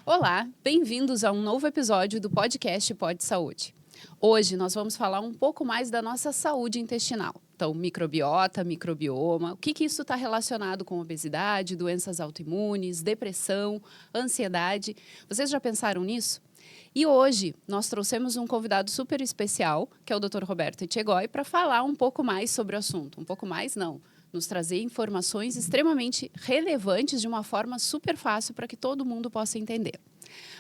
Olá, bem-vindos a um novo episódio do podcast Pod Saúde. Hoje nós vamos falar um pouco mais da nossa saúde intestinal. Então, microbiota, microbioma, o que isso está relacionado com obesidade, doenças autoimunes, depressão, ansiedade. Vocês já pensaram nisso? E hoje nós trouxemos um convidado super especial, que é o Dr. Roberto Etchegói, para falar um pouco mais sobre o assunto. Um pouco mais, não. Nos trazer informações extremamente relevantes de uma forma super fácil para que todo mundo possa entender.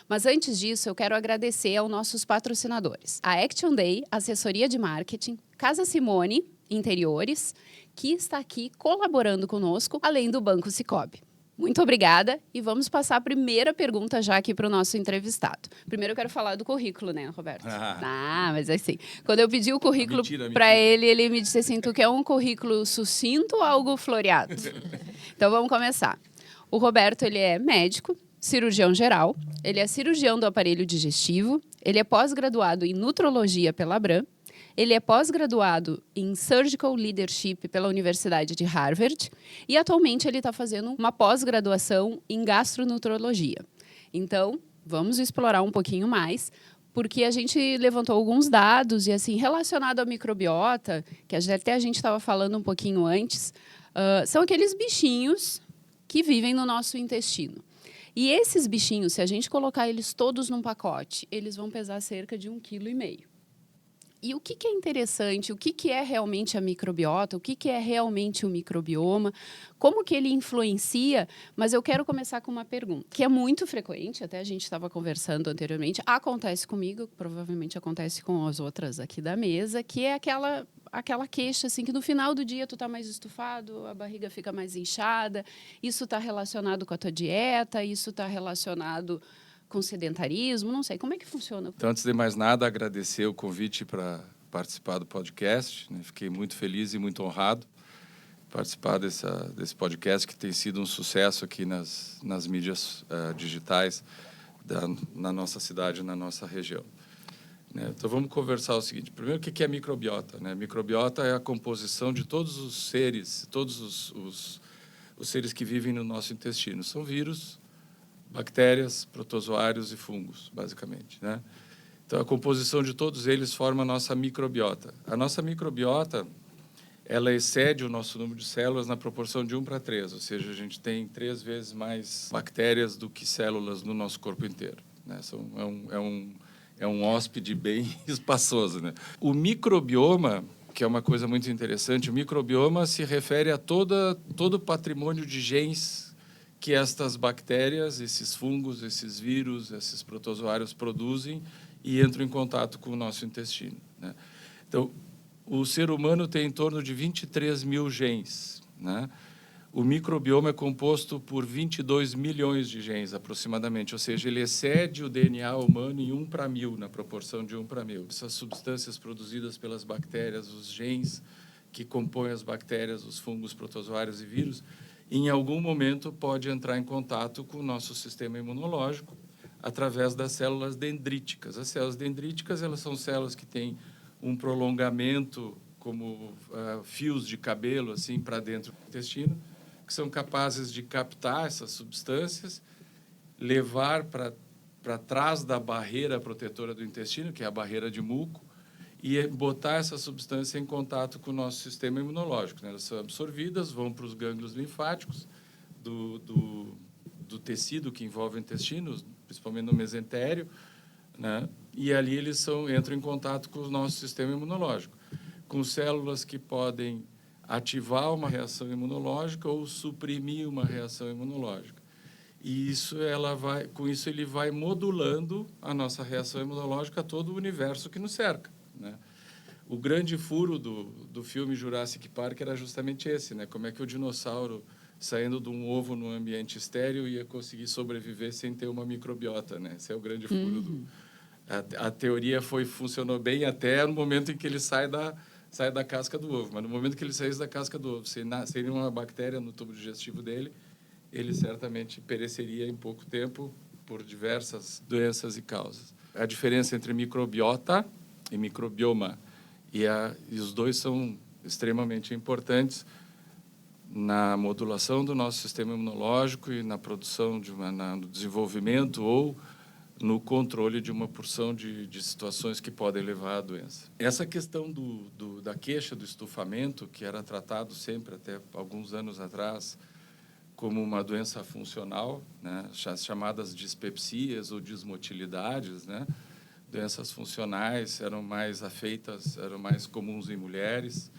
Mas antes disso, eu quero agradecer aos nossos patrocinadores. A Action Day, assessoria de marketing, Casa Simone, interiores, que está aqui colaborando conosco, além do Banco Sicoob. Muito obrigada e vamos passar a primeira pergunta já aqui para o nosso entrevistado. Primeiro eu quero falar do currículo, né, Roberto? Mas assim, quando eu pedi o currículo para ele me disse assim, tu quer um currículo sucinto ou algo floreado? Então vamos começar. O Roberto, ele é médico, cirurgião geral, ele é cirurgião do aparelho digestivo, ele é pós-graduado em nutrologia pela Abram, ele é pós-graduado em Surgical Leadership pela Universidade de Harvard e atualmente ele está fazendo uma pós-graduação em gastronutrologia. Então, vamos explorar um pouquinho mais, porque a gente levantou alguns dados e assim relacionado à microbiota, que até a gente estava falando um pouquinho antes, são aqueles bichinhos que vivem no nosso intestino. E esses bichinhos, se a gente colocar eles todos num pacote, eles vão pesar cerca de 1,5 kg. E o que é interessante, o que é realmente a microbiota, o que é realmente o microbioma, como que ele influencia, mas eu quero começar com uma pergunta, que é muito frequente, até a gente estava conversando anteriormente, acontece comigo, provavelmente acontece com as outras aqui da mesa, que é aquela queixa, assim, que no final do dia tu está mais estufado, a barriga fica mais inchada, isso está relacionado com a tua dieta, isso está relacionado com sedentarismo, não sei, como é que funciona? Então, antes de mais nada, agradecer o convite para participar do podcast, né? Fiquei muito feliz e muito honrado participar desse podcast que tem sido um sucesso aqui nas mídias digitais na nossa cidade, na nossa região. Né? Então, vamos conversar o seguinte. Primeiro, o que é microbiota? Né? Microbiota é a composição de todos os seres, todos os seres que vivem no nosso intestino. São vírus, bactérias, protozoários e fungos, basicamente, né? Então, a composição de todos eles forma a nossa microbiota. A nossa microbiota, ela excede o nosso número de células na proporção de 1:3, ou seja, a gente tem 3 vezes mais bactérias do que células no nosso corpo inteiro, né? É um hóspede bem espaçoso, né? O microbioma, que é uma coisa muito interessante, o microbioma se refere a todo o patrimônio de genes que estas bactérias, esses fungos, esses vírus, esses protozoários produzem e entram em contato com o nosso intestino, né? Então, o ser humano tem em torno de 23 mil genes, né? O microbioma é composto por 22 milhões de genes, aproximadamente, ou seja, ele excede o DNA humano em 1:1000, na proporção de 1:1000. Essas substâncias produzidas pelas bactérias, os genes que compõem as bactérias, os fungos, protozoários e vírus, em algum momento pode entrar em contato com o nosso sistema imunológico através das células dendríticas. As células dendríticas, elas são células que têm um prolongamento como fios de cabelo assim para dentro do intestino, que são capazes de captar essas substâncias, levar para trás da barreira protetora do intestino, que é a barreira de muco, e botar essa substância em contato com o nosso sistema imunológico, né? Elas são absorvidas, vão para os gânglios linfáticos do tecido que envolve o intestino, principalmente no mesentério, né? E ali eles entram em contato com o nosso sistema imunológico, com células que podem ativar uma reação imunológica ou suprimir uma reação imunológica. E com isso ele vai modulando a nossa reação imunológica a todo o universo que nos cerca, né? O grande furo do filme Jurassic Park era justamente esse, né? Como é que o dinossauro, saindo de um ovo num ambiente estéril, ia conseguir sobreviver sem ter uma microbiota, né? Esse é o grande furo A teoria funcionou bem até no momento em que ele sai da casca do ovo. Mas no momento que ele saísse da casca do ovo, sem nenhuma bactéria no tubo digestivo dele, ele certamente pereceria em pouco tempo por diversas doenças e causas. A diferença entre microbiota e microbioma, e os dois são extremamente importantes. na modulação do nosso sistema imunológico e na produção, no desenvolvimento ou no controle de uma porção de situações que podem levar à doença. Essa questão da queixa do estufamento, que era tratado sempre até alguns anos atrás como uma doença funcional, né, chamadas dispepsias ou dismotilidades, né, doenças funcionais eram mais comuns em mulheres,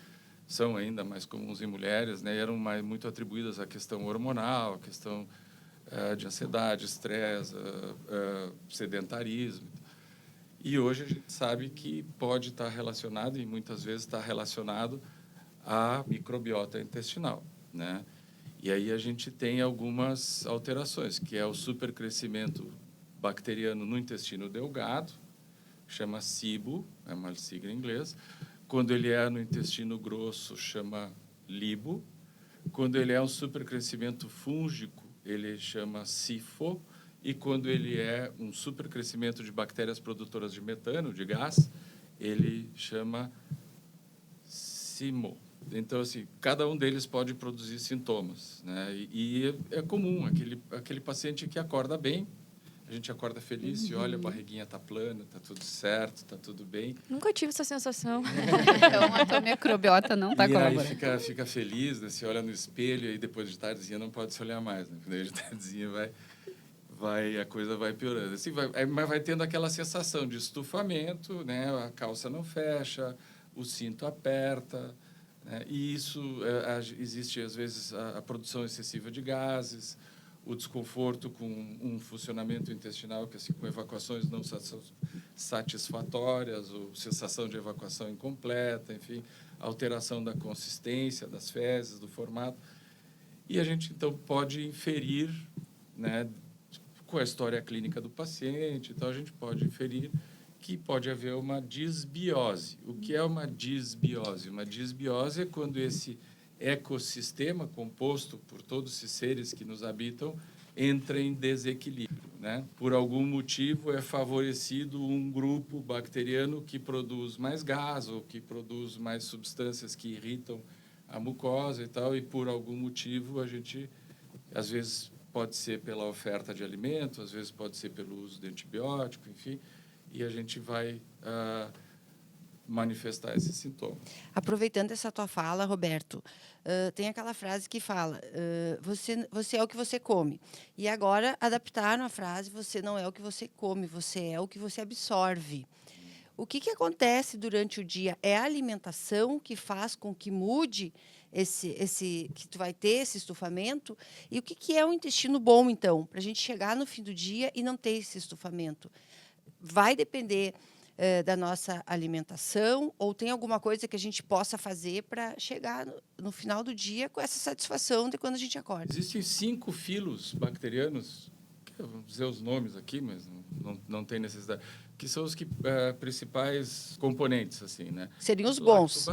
são ainda mais comuns em mulheres, né, eram muito atribuídas à questão hormonal, à questão de ansiedade, estresse, sedentarismo. E hoje a gente sabe que pode estar relacionado, e muitas vezes está relacionado, à microbiota intestinal, né? E aí a gente tem algumas alterações, que é o supercrescimento bacteriano no intestino delgado, chama SIBO, é uma sigla em inglês. Quando ele é no intestino grosso, chama LIBO. Quando ele é um supercrescimento fúngico, ele chama SIFO, e quando ele é um supercrescimento de bactérias produtoras de metano, de gás, ele chama SIMO. Então, assim, cada um deles pode produzir sintomas, né? E é comum, aquele paciente que acorda bem, a gente acorda feliz e olha, a barriguinha está plana, está tudo certo, está tudo bem. Nunca tive essa sensação. Então, a tua microbiota não está colaborando. E aí fica feliz, né? Você olha no espelho e depois de tardezinha não pode se olhar mais, né? Daí de tardezinha a coisa vai piorando. Assim, mas vai tendo aquela sensação de estufamento, né? A calça não fecha, o cinto aperta, né? E isso, existe às vezes a produção excessiva de gases, o desconforto com um funcionamento intestinal, que assim, com evacuações não satisfatórias, ou sensação de evacuação incompleta, enfim, alteração da consistência das fezes, do formato. E a gente, então, pode inferir, né, com a história clínica do paciente, então a gente pode inferir que pode haver uma disbiose. O que é uma disbiose? Uma disbiose é quando esse ecossistema composto por todos esses seres que nos habitam entra em desequilíbrio, né? Por algum motivo é favorecido um grupo bacteriano que produz mais gás ou que produz mais substâncias que irritam a mucosa e tal, e por algum motivo a gente, às vezes pode ser pela oferta de alimento, às vezes pode ser pelo uso de antibiótico, enfim, e a gente vai manifestar esses sintomas. Aproveitando essa tua fala, Roberto, tem aquela frase que fala, você é o que você come. E agora adaptaram a frase, você não é o que você come, você é o que você absorve. O que acontece durante o dia? É a alimentação que faz com que mude que tu vai ter esse estufamento? E o que é um intestino bom, então? Para a gente chegar no fim do dia e não ter esse estufamento. Vai depender da nossa alimentação, ou tem alguma coisa que a gente possa fazer para chegar no final do dia com essa satisfação de quando a gente acorda? Existem 5 filos bacterianos, eu vou dizer os nomes aqui, mas não tem necessidade, que são os principais componentes, assim, né? Seriam os bons.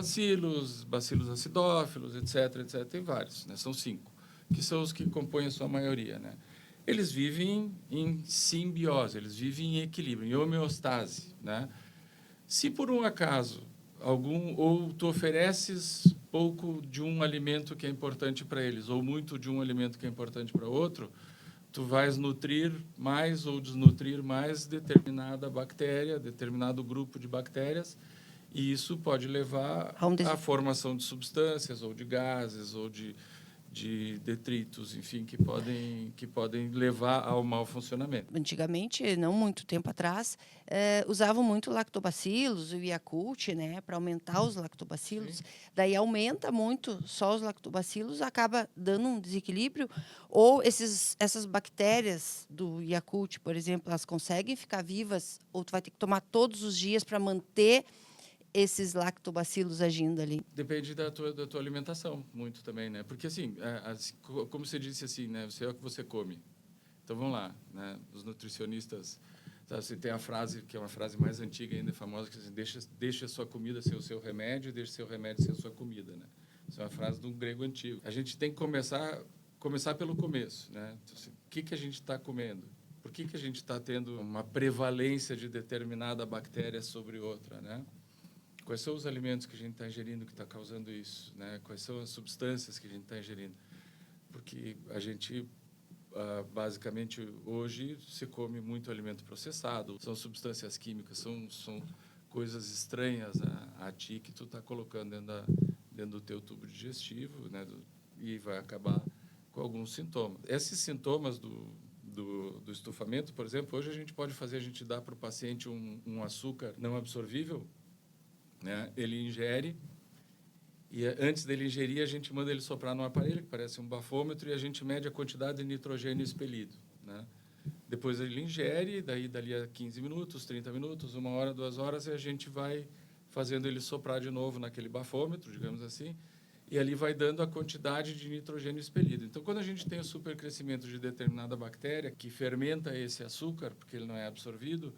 Bacilos acidófilos, etc. Tem vários, né? São 5, que são os que compõem a sua maioria, né? Eles vivem em simbiose, eles vivem em equilíbrio, em homeostase, né? Se por um acaso ou tu ofereces pouco de um alimento que é importante para eles, ou muito de um alimento que é importante para outro, tu vais nutrir mais ou desnutrir mais determinada bactéria, determinado grupo de bactérias, e isso pode levar à formação de substâncias, ou de gases, ou de detritos, enfim, que podem levar ao mau funcionamento. Antigamente, não muito tempo atrás, usavam muito lactobacilos, o Yakult, né, para aumentar os lactobacilos. Sim. Daí aumenta muito só os lactobacilos, acaba dando um desequilíbrio, ou essas bactérias do Yakult, por exemplo, elas conseguem ficar vivas, ou tu vai ter que tomar todos os dias para manter esses lactobacilos agindo ali? Depende da tua alimentação, muito também, né? Porque, assim, como você disse, assim, né? Você é o que você come. Então, vamos lá, né? Os nutricionistas, sabe, você tem a frase, que é uma frase mais antiga ainda, famosa, que assim, deixa a sua comida ser o seu remédio, deixa o seu remédio ser a sua comida, né? Isso é uma frase do grego antigo. A gente tem que começar pelo começo, né? Então, assim, o que a gente está comendo? Por que a gente está tendo uma prevalência de determinada bactéria sobre outra, né? quais são os alimentos que a gente está ingerindo que está causando isso, né? Quais são as substâncias que a gente está ingerindo. Porque a gente, basicamente, hoje, se come muito alimento processado, são substâncias químicas, são coisas estranhas a ti que tu está colocando dentro do teu tubo digestivo, né? E vai acabar com alguns sintomas. Esses sintomas do estufamento, por exemplo, hoje a gente dá para o paciente um açúcar não absorvível, né? Ele ingere, e antes dele ingerir, a gente manda ele soprar num aparelho, que parece um bafômetro, e a gente mede a quantidade de nitrogênio expelido, né? Depois ele ingere, dali a 15 minutos, 30 minutos, 1 hora, 2 horas, e a gente vai fazendo ele soprar de novo naquele bafômetro, digamos assim, e ali vai dando a quantidade de nitrogênio expelido. Então, quando a gente tem o supercrescimento de determinada bactéria que fermenta esse açúcar, porque ele não é absorvido,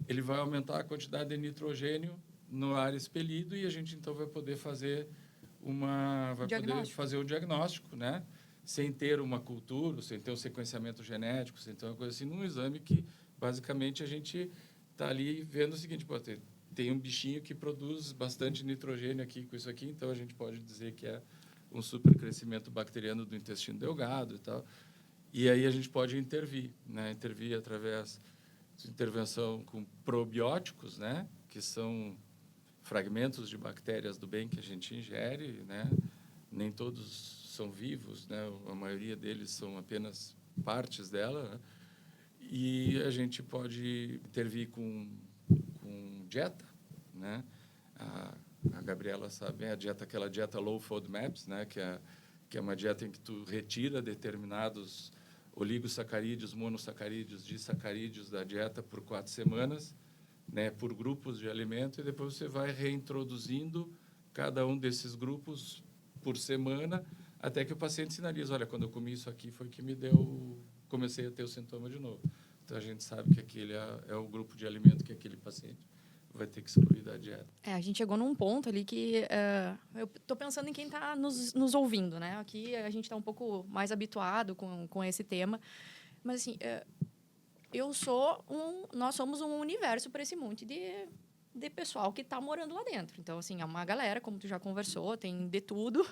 ele vai aumentar a quantidade de nitrogênio no ar expelido e a gente, então, vai poder fazer o diagnóstico, né? Sem ter uma cultura, sem ter um sequenciamento genético, sem ter uma coisa assim, num exame que, basicamente, a gente está ali vendo o seguinte, pô, tem um bichinho que produz bastante nitrogênio aqui com isso aqui, então a gente pode dizer que é um supercrescimento bacteriano do intestino delgado e tal. E aí a gente pode intervir, né? Intervir através de intervenção com probióticos, né? Que são fragmentos de bactérias do bem que a gente ingere, né? Nem todos são vivos, né? A maioria deles são apenas partes dela, né? E a gente pode intervir com dieta, né? A Gabriela sabe, aquela dieta low FODMAPs, né? Que é uma dieta em que tu retira determinados oligosacarídeos, monossacarídeos, disacarídeos da dieta por 4 semanas, né? Por grupos de alimento, e depois você vai reintroduzindo cada um desses grupos por semana, até que o paciente sinaliza, olha, quando eu comi isso aqui foi que comecei a ter o sintoma de novo. Então, a gente sabe que aquele é o grupo de alimento que aquele paciente vai ter que excluir da dieta. A gente chegou num ponto ali que eu estou pensando em quem está nos ouvindo, né? Aqui a gente está um pouco mais habituado com esse tema, mas assim, nós somos um universo para esse monte de pessoal que está morando lá dentro. Então, assim, é uma galera, como tu já conversou, tem de tudo.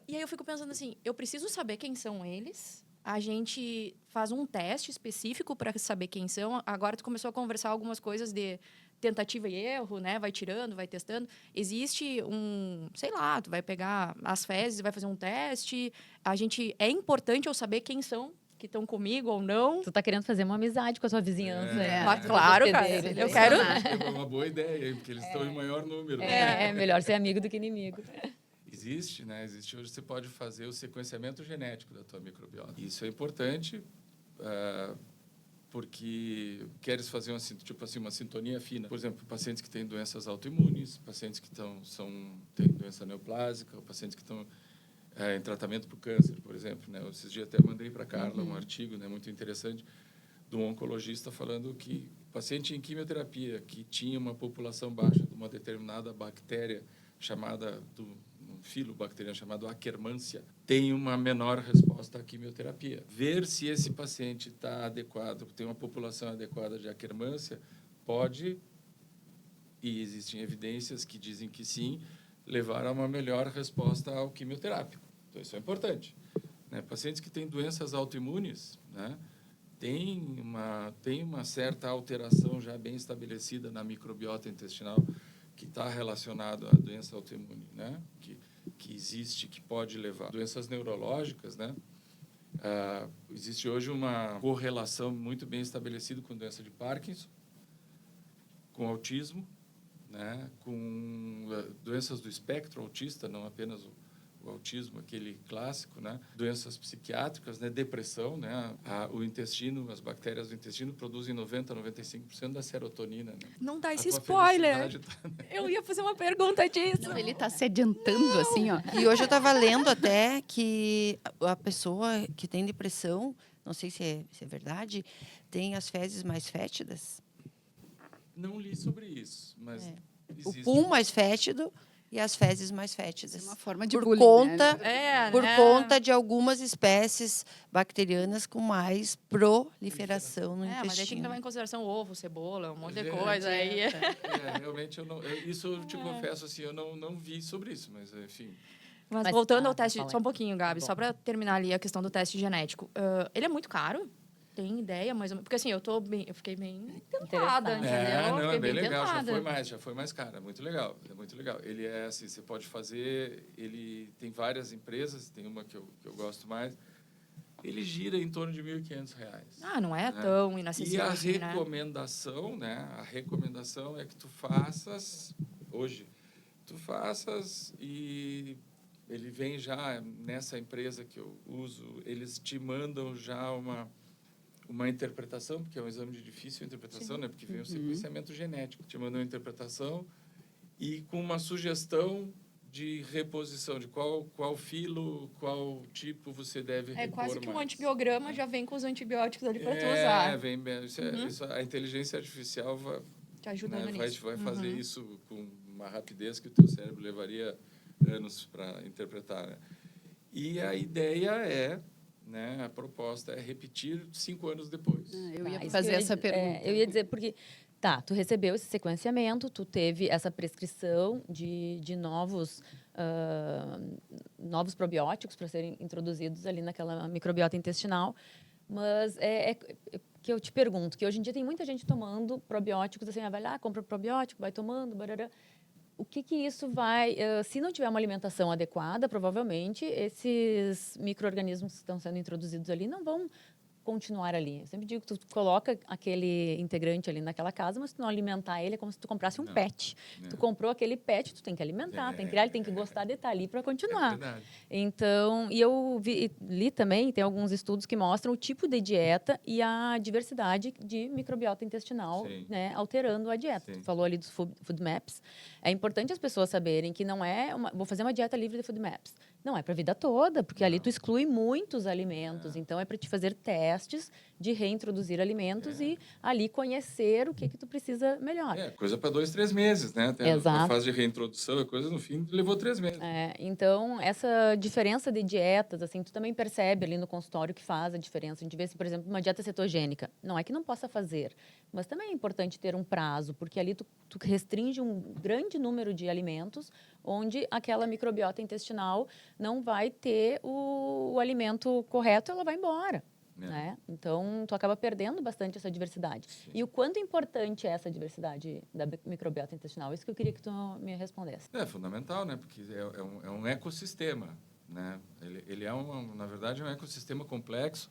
E aí eu fico pensando assim, eu preciso saber quem são eles. A gente faz um teste específico para saber quem são. Agora tu começou a conversar algumas coisas de tentativa e erro, né? Vai tirando, vai testando. Existe sei lá, tu vai pegar as fezes, vai fazer um teste. É importante eu saber quem são que estão comigo ou não. Tu tá querendo fazer uma amizade com a sua vizinhança. Mas, claro, cara. Eu quero... É uma boa ideia, porque eles estão em maior número. É melhor ser amigo do que inimigo. Existe, né? Existe hoje, você pode fazer o sequenciamento genético da tua microbiota. Isso é importante porque queres fazer uma sintonia fina. Por exemplo, pacientes que têm doenças autoimunes, pacientes que têm doença neoplásica, ou pacientes que estão em tratamento para o câncer, por exemplo, né? Esses dias até mandei para a Carla um artigo, né, muito interessante, de um oncologista falando que paciente em quimioterapia que tinha uma população baixa de uma determinada bactéria chamada um filo bacteriano chamado Akkermansia, tem uma menor resposta à quimioterapia. Ver se esse paciente está adequado, tem uma população adequada de Akkermansia, pode, e existem evidências que dizem que sim, levar a uma melhor resposta ao quimioterápico. Então, isso é importante, né? Pacientes que têm doenças autoimunes, né, tem uma certa alteração já bem estabelecida na microbiota intestinal que está relacionado à doença autoimune, né? Que existe, que pode levar. Doenças neurológicas, né? Existe hoje uma correlação muito bem estabelecida com doença de Parkinson, com autismo, né? Com doenças do espectro autista, não apenas o autismo, aquele clássico, né? Doenças psiquiátricas, né? Depressão, né? O intestino, as bactérias do intestino produzem 90% a 95% da serotonina, né? Não dá esse spoiler. Né? Eu ia fazer uma pergunta disso. Não, ele está se adiantando, assim, ó. E hoje eu estava lendo até que a pessoa que tem depressão, não sei se é verdade, tem as fezes mais fétidas. Não li sobre isso, mas O existe. pum mais fétido e as fezes mais Isso é fétidas. uma forma de Por bullying, conta, né? por conta de algumas espécies bacterianas com mais proliferação no Mas aí tem que intestino. levar em consideração ovo, cebola, um monte de Gente, coisa. Aí. Realmente, isso eu te confesso, assim, eu não vi sobre isso, mas, enfim... Mas Mas- voltando ah, ao teste, fala aí. só um pouquinho, Gabi, Tá só bom. para terminar ali a questão do teste genético. Ele é muito caro? Tem ideia, mais ou menos? Porque assim, eu fiquei bem tentada, Interessada. entendeu? Não, Fiquei é bem bem legal, tentada. já foi mais cara, é muito legal. Ele é assim, você pode fazer, ele tem várias empresas, tem uma que eu gosto mais, ele gira em torno de R$ 1.500. Ah, não é né? tão E inacessível a assim, né? recomendação, né? A recomendação é que tu faças hoje. Tu faças e ele vem já nessa empresa que eu uso, eles te mandam já uma interpretação, porque é um exame de difícil interpretação, né? Porque vem o sequenciamento genético, te mandam uma interpretação e com uma sugestão de reposição, de qual filo, qual tipo você deve É repor quase que um mais. antibiograma já vem com os antibióticos ali para tu É, usar. vem, isso, a inteligência artificial vai, Te ajudando vai, nisso. vai fazer isso com uma rapidez que o teu cérebro levaria anos para interpretar. Né? E a ideia é, né, a proposta é repetir 5 anos depois. Eu ia Tá, isso fazer que eu ia essa dizer- pergunta. eu ia dizer, porque, tá, tu recebeu esse sequenciamento, tu teve essa prescrição de novos probióticos para serem introduzidos ali naquela microbiota intestinal, mas que eu te pergunto, que hoje em dia tem muita gente tomando probióticos, assim, vai lá, compra probiótico, vai tomando, barará. O que isso vai... se não tiver uma alimentação adequada, provavelmente esses micro-organismos que estão sendo introduzidos ali não vão continuar ali. Eu sempre digo que tu coloca aquele integrante ali naquela casa, mas se tu não alimentar ele, é como se tu comprasse um Não. pet. Tu comprou aquele pet, tu tem que alimentar, tem que criar, ele tem que gostar de estar ali para É continuar. verdade. Então, e eu li também, tem alguns estudos que mostram o tipo de dieta e a diversidade de microbiota intestinal, Sim. né, alterando a dieta. Sim. Tu falou ali dos food maps. É importante as pessoas saberem que não é vou fazer uma dieta livre de food maps. Não é para a vida toda, porque ali tu exclui muitos alimentos. Então, é para te fazer testes de reintroduzir alimentos e ali conhecer o que tu precisa melhor. Coisa para 2, 3 meses, né? Até Exato. na fase de reintrodução, a coisa no fim levou 3 meses. Então, essa diferença de dietas, assim, tu também percebe ali no consultório que faz a diferença. A gente vê, se, por exemplo, uma dieta cetogênica. Não é que não possa fazer, mas também é importante ter um prazo, porque ali tu restringe um grande número de alimentos onde aquela microbiota intestinal não vai ter o alimento correto, ela vai embora. Né? Então, tu acaba perdendo bastante essa diversidade. Sim. E o quanto importante é essa diversidade da microbiota intestinal? Isso que eu queria que tu me respondesse. É fundamental, né? Porque é um ecossistema, né? Ele é, na verdade, um ecossistema complexo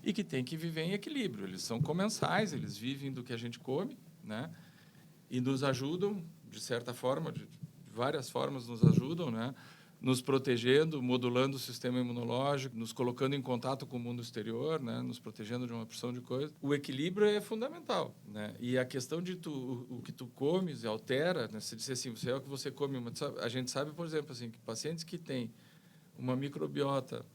e que tem que viver em equilíbrio. Eles são comensais, eles vivem do que a gente come, né? E nos ajudam, de certa forma, de várias formas nos ajudam, né? Nos protegendo, modulando o sistema imunológico, nos colocando em contato com o mundo exterior, né? Nos protegendo de uma porção de coisas. O equilíbrio é fundamental, né? E a questão de o que tu comes altera, né? Se disser assim, você é o que você come, a gente sabe, por exemplo, assim, que pacientes que têm uma microbiota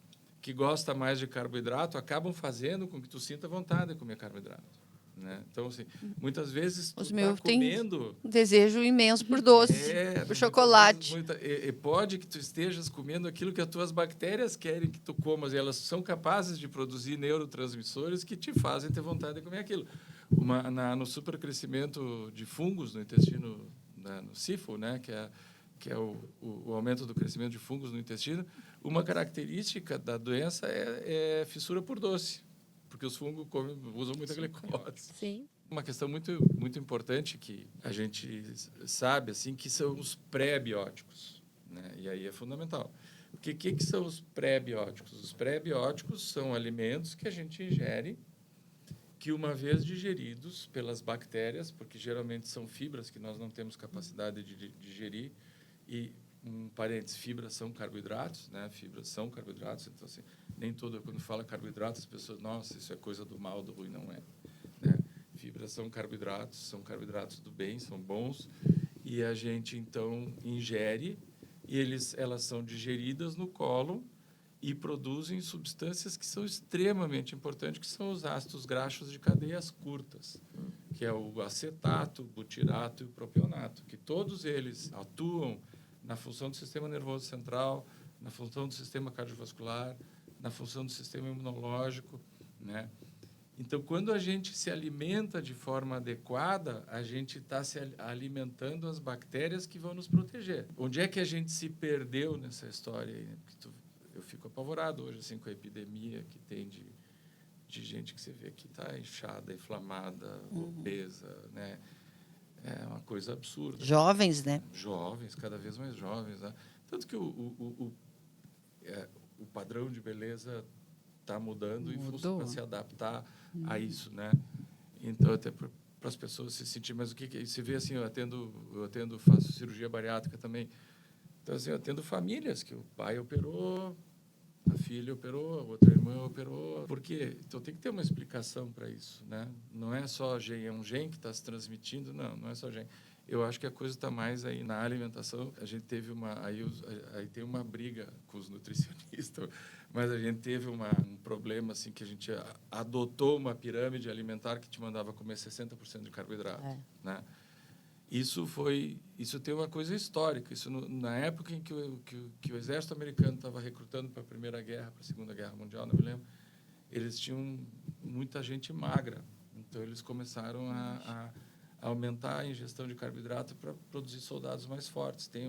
que gosta mais de carboidrato acabam fazendo com que tu sinta vontade de comer carboidrato. Né? Então, assim, muitas vezes tu Os tá meus têm comendo... um desejo imenso por doce, por chocolate. E pode que tu estejas comendo aquilo que as tuas bactérias querem que tu comas, e elas são capazes de produzir neurotransmissores que te fazem ter vontade de comer aquilo. No supercrescimento de fungos no intestino, no SIFO, né, que é o aumento do crescimento de fungos no intestino, uma característica da doença é fissura por doce, porque os fungos usam muita glicose. Sim. Uma questão muito, muito importante que a gente sabe, assim, que são os pré-bióticos, né? E aí é fundamental. O que são os pré-bióticos? Os pré-bióticos são alimentos que a gente ingere que, uma vez digeridos pelas bactérias, porque geralmente são fibras que nós não temos capacidade de digerir, e, parênteses, fibras são carboidratos, né? Fibras são carboidratos, então, assim, nem todo, quando fala carboidratos, as pessoas, nossa, isso é coisa do mal, do ruim, não é. Né? Fibras são carboidratos do bem, são bons, e a gente, então, ingere, e elas são digeridas no cólon e produzem substâncias que são extremamente importantes, que são os ácidos graxos de cadeias curtas, que é o acetato, o butirato e o propionato, que todos eles atuam na função do sistema nervoso central, na função do sistema cardiovascular, na função do sistema imunológico, né? Então, quando a gente se alimenta de forma adequada, a gente está se alimentando as bactérias que vão nos proteger. Onde é que a gente se perdeu nessa história aí? Eu fico apavorado hoje assim, com a epidemia que tem de gente que você vê que está inchada, inflamada, obesa, né? É uma coisa absurda. Jovens, né? Jovens, cada vez mais jovens, né? Tanto que o padrão de beleza está mudando para se adaptar a isso, né? Então, até para as pessoas se sentirem... Mas o que você vê, assim, faço cirurgia bariátrica também. Então, assim, eu atendo famílias que o pai operou, a filha operou, a outra irmã operou. Por quê? Então, tem que ter uma explicação para isso, né? Não é só gene, é um gene que está se transmitindo, não é só gene. Eu acho que a coisa está mais aí na alimentação. A gente teve aí tem uma briga com os nutricionistas, mas a gente teve um problema assim que a gente adotou uma pirâmide alimentar que te mandava comer 60% de carboidrato, né? Isso tem uma coisa histórica. Isso na época em que o exército americano estava recrutando para a Primeira Guerra, para a Segunda Guerra Mundial, não me lembro, eles tinham muita gente magra. Então eles começaram a aumentar a ingestão de carboidrato para produzir soldados mais fortes. Tem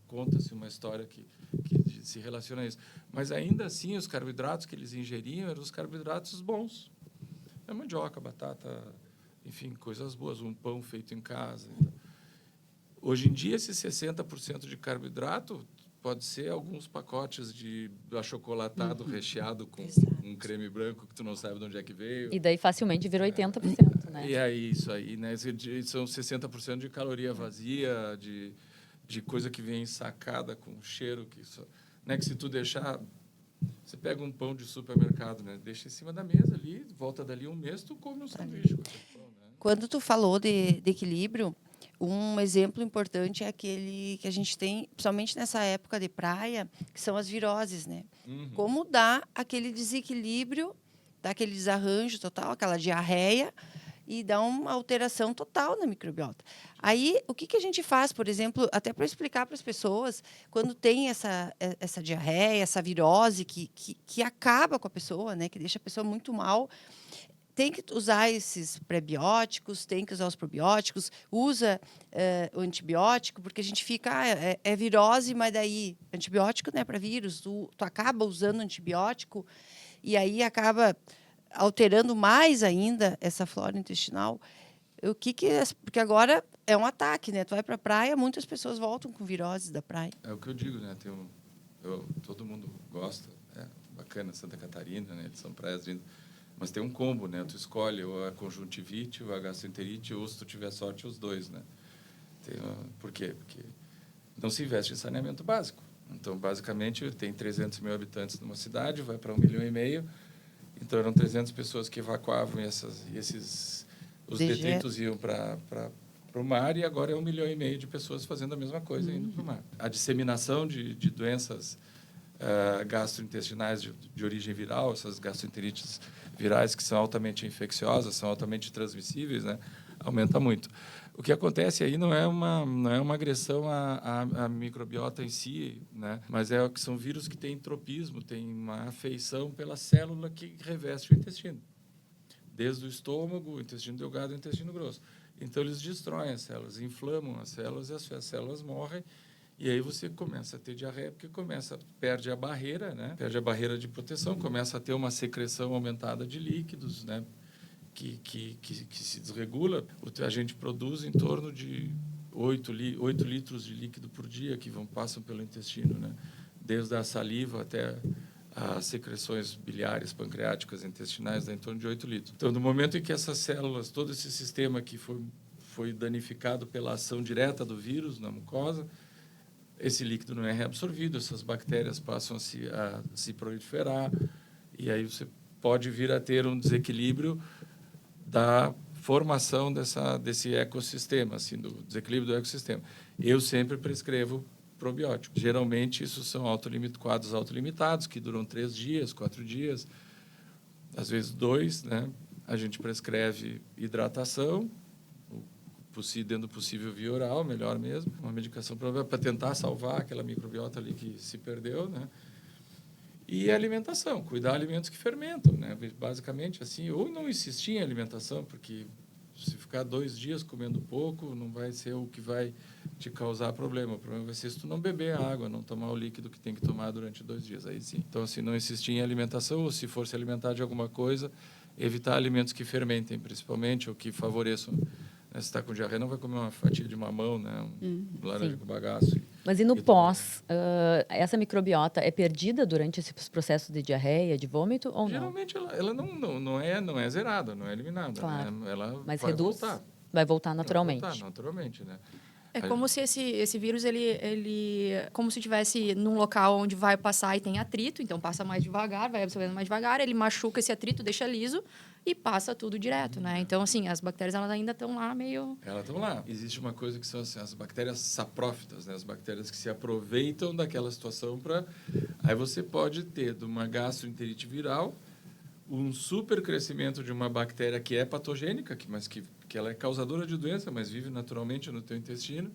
conta-se uma história que se relaciona a isso. Mas, ainda assim, os carboidratos que eles ingeriam eram os carboidratos bons. A mandioca, batata, enfim, coisas boas. Um pão feito em casa. Então, hoje em dia, esse 60% de carboidrato pode ser alguns pacotes de achocolatado recheado com um creme branco que tu não sabe de onde é que veio. E daí facilmente vira 80%, né? E aí, isso aí, né? São 60% de caloria vazia, de coisa que vem ensacada com cheiro, que se tu deixar... Você pega um pão de supermercado, né? Deixa em cima da mesa ali, volta dali um mês, tu come um sanduíche com aquele pão, né? Quando tu falou de equilíbrio, um exemplo importante é aquele que a gente tem, principalmente nessa época de praia, que são as viroses, né? Como dá aquele desequilíbrio, dá aquele desarranjo total, aquela diarreia, e dá uma alteração total na microbiota. Aí, o que a gente faz, por exemplo, até para explicar para as pessoas, quando tem essa diarreia, essa virose que acaba com a pessoa, né? Que deixa a pessoa muito mal, tem que usar esses prebióticos, tem que usar os probióticos, usa o antibiótico, porque a gente fica, é virose, mas daí, antibiótico não é para vírus, tu acaba usando antibiótico e aí acaba alterando mais ainda essa flora intestinal. Porque agora é um ataque, né? Tu vai para a praia, muitas pessoas voltam com viroses da praia. É o que eu digo, né? Todo mundo gosta, bacana, Santa Catarina, né? Eles são praias lindas. Mas tem um combo, né? Tu escolhe ou a conjuntivite, ou a gastroenterite, ou, se tu tiver sorte, os dois, né? Por quê? Porque não se investe em saneamento básico. Então, basicamente, tem 300 mil habitantes numa cidade, vai para 1,5 milhão. Então, eram 300 pessoas que evacuavam os detritos iam para o mar, e agora é 1,5 milhão de pessoas fazendo a mesma coisa indo para o mar. A disseminação de doenças gastrointestinais de origem viral, essas gastroenterites virais que são altamente infecciosas, são altamente transmissíveis, né, aumenta muito. O que acontece aí não é uma agressão à microbiota em si, né, mas que são vírus que têm tropismo, têm uma afeição pela célula que reveste o intestino, desde o estômago, o intestino delgado e o intestino grosso. Então, eles destroem as células, inflamam as células, e as células morrem. E aí você começa a ter diarreia, porque perde a barreira, né? Perde a barreira de proteção, começa a ter uma secreção aumentada de líquidos, né? Que se desregula. A gente produz em torno de 8 litros de líquido por dia que passam pelo intestino, né? Desde a saliva até as secreções biliares, pancreáticas, intestinais, dá em torno de 8 litros. Então, no momento em que essas células, todo esse sistema que foi danificado pela ação direta do vírus na mucosa, esse líquido não é reabsorvido, essas bactérias passam a se proliferar, e aí você pode vir a ter um desequilíbrio da formação desse ecossistema, assim, do desequilíbrio do ecossistema. Eu sempre prescrevo probióticos. Geralmente, isso são quadros autolimitados, que duram 3 dias, 4 dias, às vezes 2, né? A gente prescreve hidratação, dentro do possível via oral, melhor mesmo, uma medicação para tentar salvar aquela microbiota ali que se perdeu, né? E a alimentação, cuidar de alimentos que fermentam, né? Basicamente assim, ou não insistir em alimentação, porque se ficar 2 dias comendo pouco, não vai ser o que vai te causar problema. O problema vai ser se tu não beber a água, não tomar o líquido que tem que tomar durante 2 dias, aí sim. Então, assim, não insistir em alimentação, ou se for se alimentar de alguma coisa, evitar alimentos que fermentem, principalmente, ou que favoreçam. Se está com diarreia, não vai comer uma fatia de mamão, né? Laranja com bagaço. Mas e no pós, essa microbiota é perdida durante esses processos de diarreia, de vômito ou não? Geralmente ela não é zerada, não é eliminada. Claro. Né? Ela Mas vai reduz? voltar. Vai voltar naturalmente. Vai voltar naturalmente, né? É como se esse vírus, ele como se estivesse num local onde vai passar e tem atrito, então passa mais devagar, vai absorvendo mais devagar, ele machuca esse atrito, deixa liso e passa tudo direto, né? Então, assim, as bactérias, elas ainda estão lá meio... Elas estão lá. Existe uma coisa que são assim, as bactérias saprófitas, né? As bactérias que se aproveitam daquela situação para... Aí você pode ter, de uma gastroenterite viral, um super crescimento de uma bactéria que é patogênica, mas que ela é causadora de doença, mas vive naturalmente no teu intestino.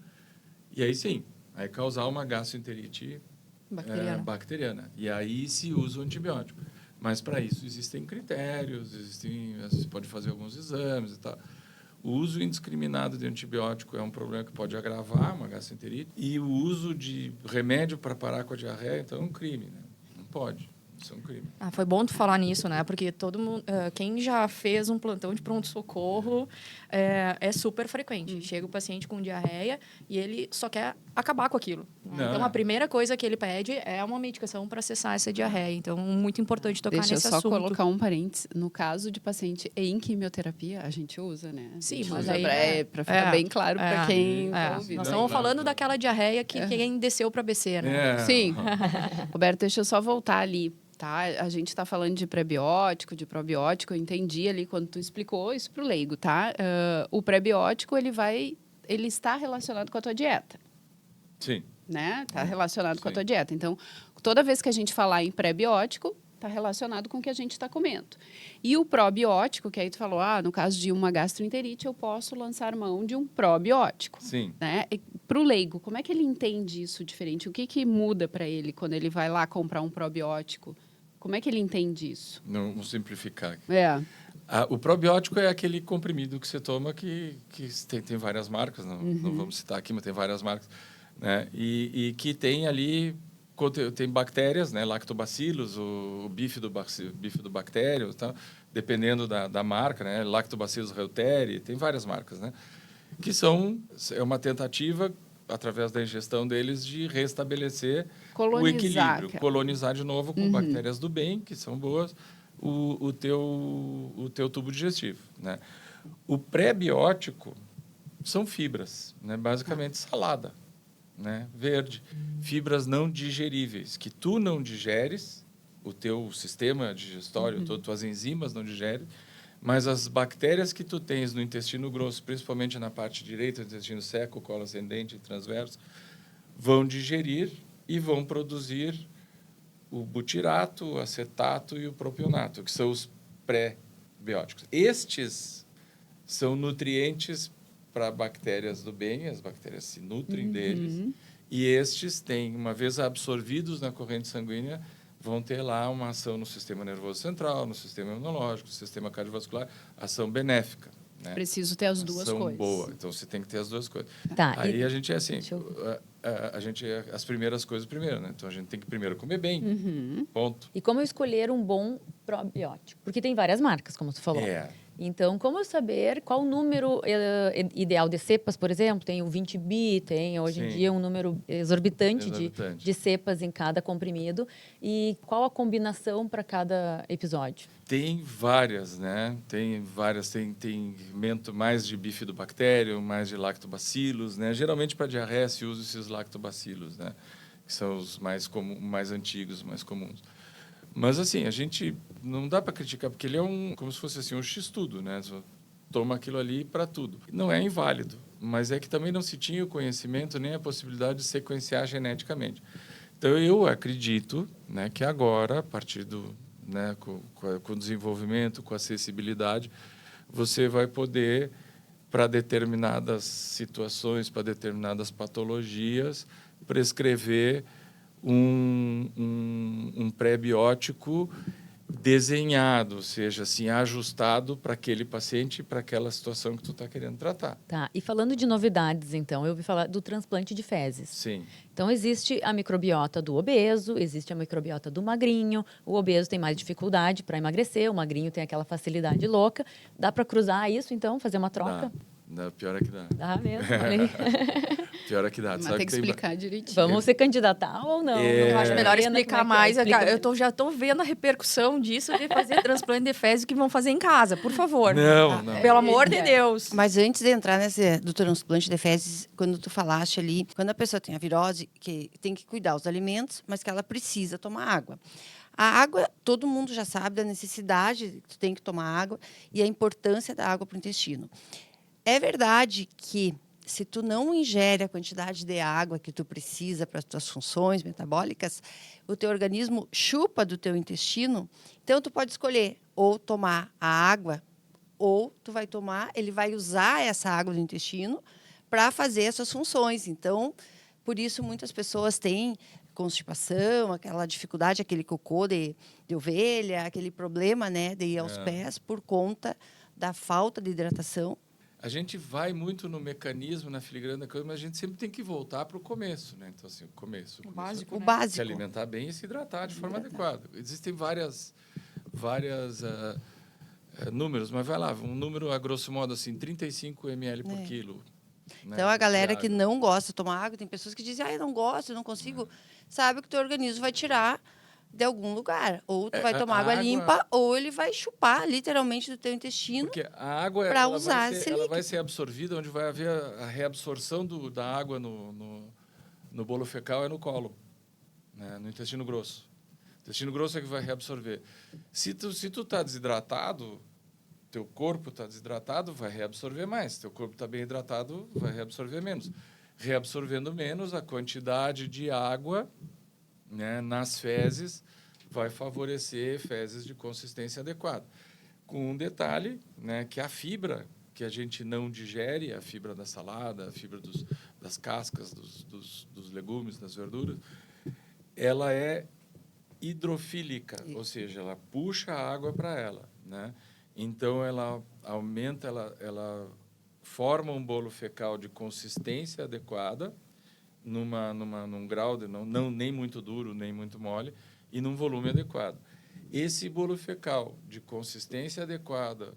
E aí sim, aí causar uma gastroenterite bacteriana. E aí se usa o antibiótico. Mas para isso existem critérios, você pode fazer alguns exames e tal. O uso indiscriminado de antibiótico é um problema que pode agravar uma gastroenterite. E o uso de remédio para parar com a diarreia, então, é um crime, né? Não pode. Isso é um crime. Foi bom tu falar nisso, né? Porque todo mundo, quem já fez um plantão de pronto-socorro é super frequente. Chega o paciente com diarreia e ele só quer acabar com aquilo. Né? Então, a primeira coisa que ele pede é uma medicação para cessar essa diarreia. Então, muito importante tocar nesse assunto. Deixa eu só colocar um parênteses. No caso de paciente em quimioterapia, a gente usa, né? Sim, mas usa aí... para ficar bem claro para quem tá ouvindo. Nós estamos falando daquela diarreia que quem desceu para BC, né? Sim. Roberto, deixa eu só voltar ali. Tá? A gente está falando de prebiótico, de probiótico. Eu entendi ali quando tu explicou isso para o leigo, tá? O prebiótico, ele está relacionado com a tua dieta. Sim. Né? Está relacionado com a tua dieta. Então, toda vez que a gente falar em prebiótico, está relacionado com o que a gente está comendo. E o probiótico, que aí tu falou, no caso de uma gastroenterite, eu posso lançar mão de um probiótico. Sim. Né? Para o leigo, como é que ele entende isso diferente? O que muda para ele quando ele vai lá comprar um probiótico? Como é que ele entende isso? Não, vamos simplificar aqui. O probiótico é aquele comprimido que você toma que tem várias marcas, não vamos citar aqui, mas tem várias marcas, né? E que tem ali, tem bactérias, né? Lactobacillus, o bifidobacterium, tá? Dependendo da marca, né? Lactobacillus reuteri, tem várias marcas, né? Que é uma tentativa, através da ingestão deles, de restabelecer o equilíbrio, colonizar de novo com bactérias do bem, que são boas, o teu tubo digestivo, né? O pré-biótico são fibras, né? Basicamente salada, né? Verde, fibras não digeríveis, que tu não digeres, o teu sistema digestório, tuas enzimas não digerem, mas as bactérias que tu tens no intestino grosso, principalmente na parte direita do intestino seco, colo ascendente e transverso, vão digerir e vão produzir o butirato, o acetato e o propionato, que são os pré-bióticos. Estes são nutrientes para bactérias do bem, as bactérias se nutrem deles, e estes têm, uma vez absorvidos na corrente sanguínea, vão ter lá uma ação no sistema nervoso central, no sistema imunológico, no sistema cardiovascular, ação benéfica. Né? Preciso ter as duas coisas. Ação boa, então você tem que ter as duas coisas. Tá, aí a gente é assim, a gente é as primeiras coisas primeiro, né? Então a gente tem que primeiro comer bem, ponto. E como eu escolher um bom probiótico? Porque tem várias marcas, como tu falou. Então, como eu saber qual o número ideal de cepas, por exemplo? Tem o 20 bi, tem hoje em dia um número exorbitante. De cepas em cada comprimido. E qual a combinação para cada episódio? Tem várias, né? Tem mais de bifidobacterium, mais de lactobacillus, né? Geralmente para diarreia se usa esses lactobacillus, né? Que são os mais antigos, mais comuns. Mas, assim, a gente não dá para criticar, porque ele é como se fosse assim, um X-tudo, né? Você toma aquilo ali para tudo. Não é inválido, mas é que também não se tinha o conhecimento nem a possibilidade de sequenciar geneticamente. Então, eu acredito, né, que agora, a partir com o desenvolvimento, com a acessibilidade, você vai poder para determinadas situações, para determinadas patologias, prescrever um pré-biótico desenhado, ou seja, assim, ajustado para aquele paciente, para aquela situação que tu está querendo tratar. Tá. E falando de novidades, então, eu ouvi falar do transplante de fezes. Sim. Então, existe a microbiota do obeso, existe a microbiota do magrinho. O obeso tem mais dificuldade para emagrecer, o magrinho tem aquela facilidade louca. Dá para cruzar isso, então, fazer uma troca? Dá, pior é que dá. Dá mesmo, olha aí. Pior é que dá. Mas Sabe tem que explicar direitinho. Vamos se candidatar ou não? É. Eu acho melhor Helena, explicar como é que é? mais. Explica Já estou vendo a repercussão disso de fazer transplante de fezes que vão fazer em casa, por favor. Não, não. Pelo amor de Deus. Mas antes de entrar do transplante de fezes, quando tu falaste ali, quando a pessoa tem a virose, que tem que cuidar dos alimentos, mas que ela precisa tomar água. A água, todo mundo já sabe da necessidade, tu tem que tomar água e a importância da água para o intestino. É verdade que se tu não ingere a quantidade de água que tu precisa para as tuas funções metabólicas, o teu organismo chupa do teu intestino. Então, tu pode escolher ou tomar a água, ou tu vai tomar, ele vai usar essa água do intestino para fazer as suas funções. Então, por isso, muitas pessoas têm constipação, aquela dificuldade, aquele cocô de ovelha, aquele problema, né, de ir aos pés por conta da falta de hidratação. A gente vai muito no mecanismo, na filigrana da coisa, mas a gente sempre tem que voltar para o começo, né? Então, assim, o começo básico, O né? Se básico. alimentar bem e se hidratar de forma adequada. Existem várias números, mas vai lá, um número a grosso modo assim, 35 ml por quilo. Né, Então, a galera de que água. não gosta de tomar água, tem pessoas que dizem, eu não gosto, eu não consigo. Sabe que o teu organismo vai tirar de algum lugar. Ou tu vai tomar água limpa, ou ele vai chupar literalmente do teu intestino. Porque a água pra ela usar vai esse ser, ela vai líquido. ser absorvida, onde vai haver a reabsorção da água no bolo fecal é no colo, né, no intestino grosso. O intestino grosso é que vai reabsorver. Se tu tá desidratado, teu corpo está desidratado, vai reabsorver mais. Teu corpo está bem hidratado, vai reabsorver menos. Reabsorvendo menos, a quantidade de água, né, nas fezes vai favorecer fezes de consistência adequada. Com um detalhe, né, que a fibra que a gente não digere, a fibra da salada, a fibra das cascas, dos legumes, das verduras, ela é hidrofílica, ou seja, ela puxa a água para ela, né? Então, ela aumenta, ela forma um bolo fecal de consistência adequada, num grau de não nem muito duro, nem muito mole, e num volume adequado. Esse bolo fecal de consistência adequada,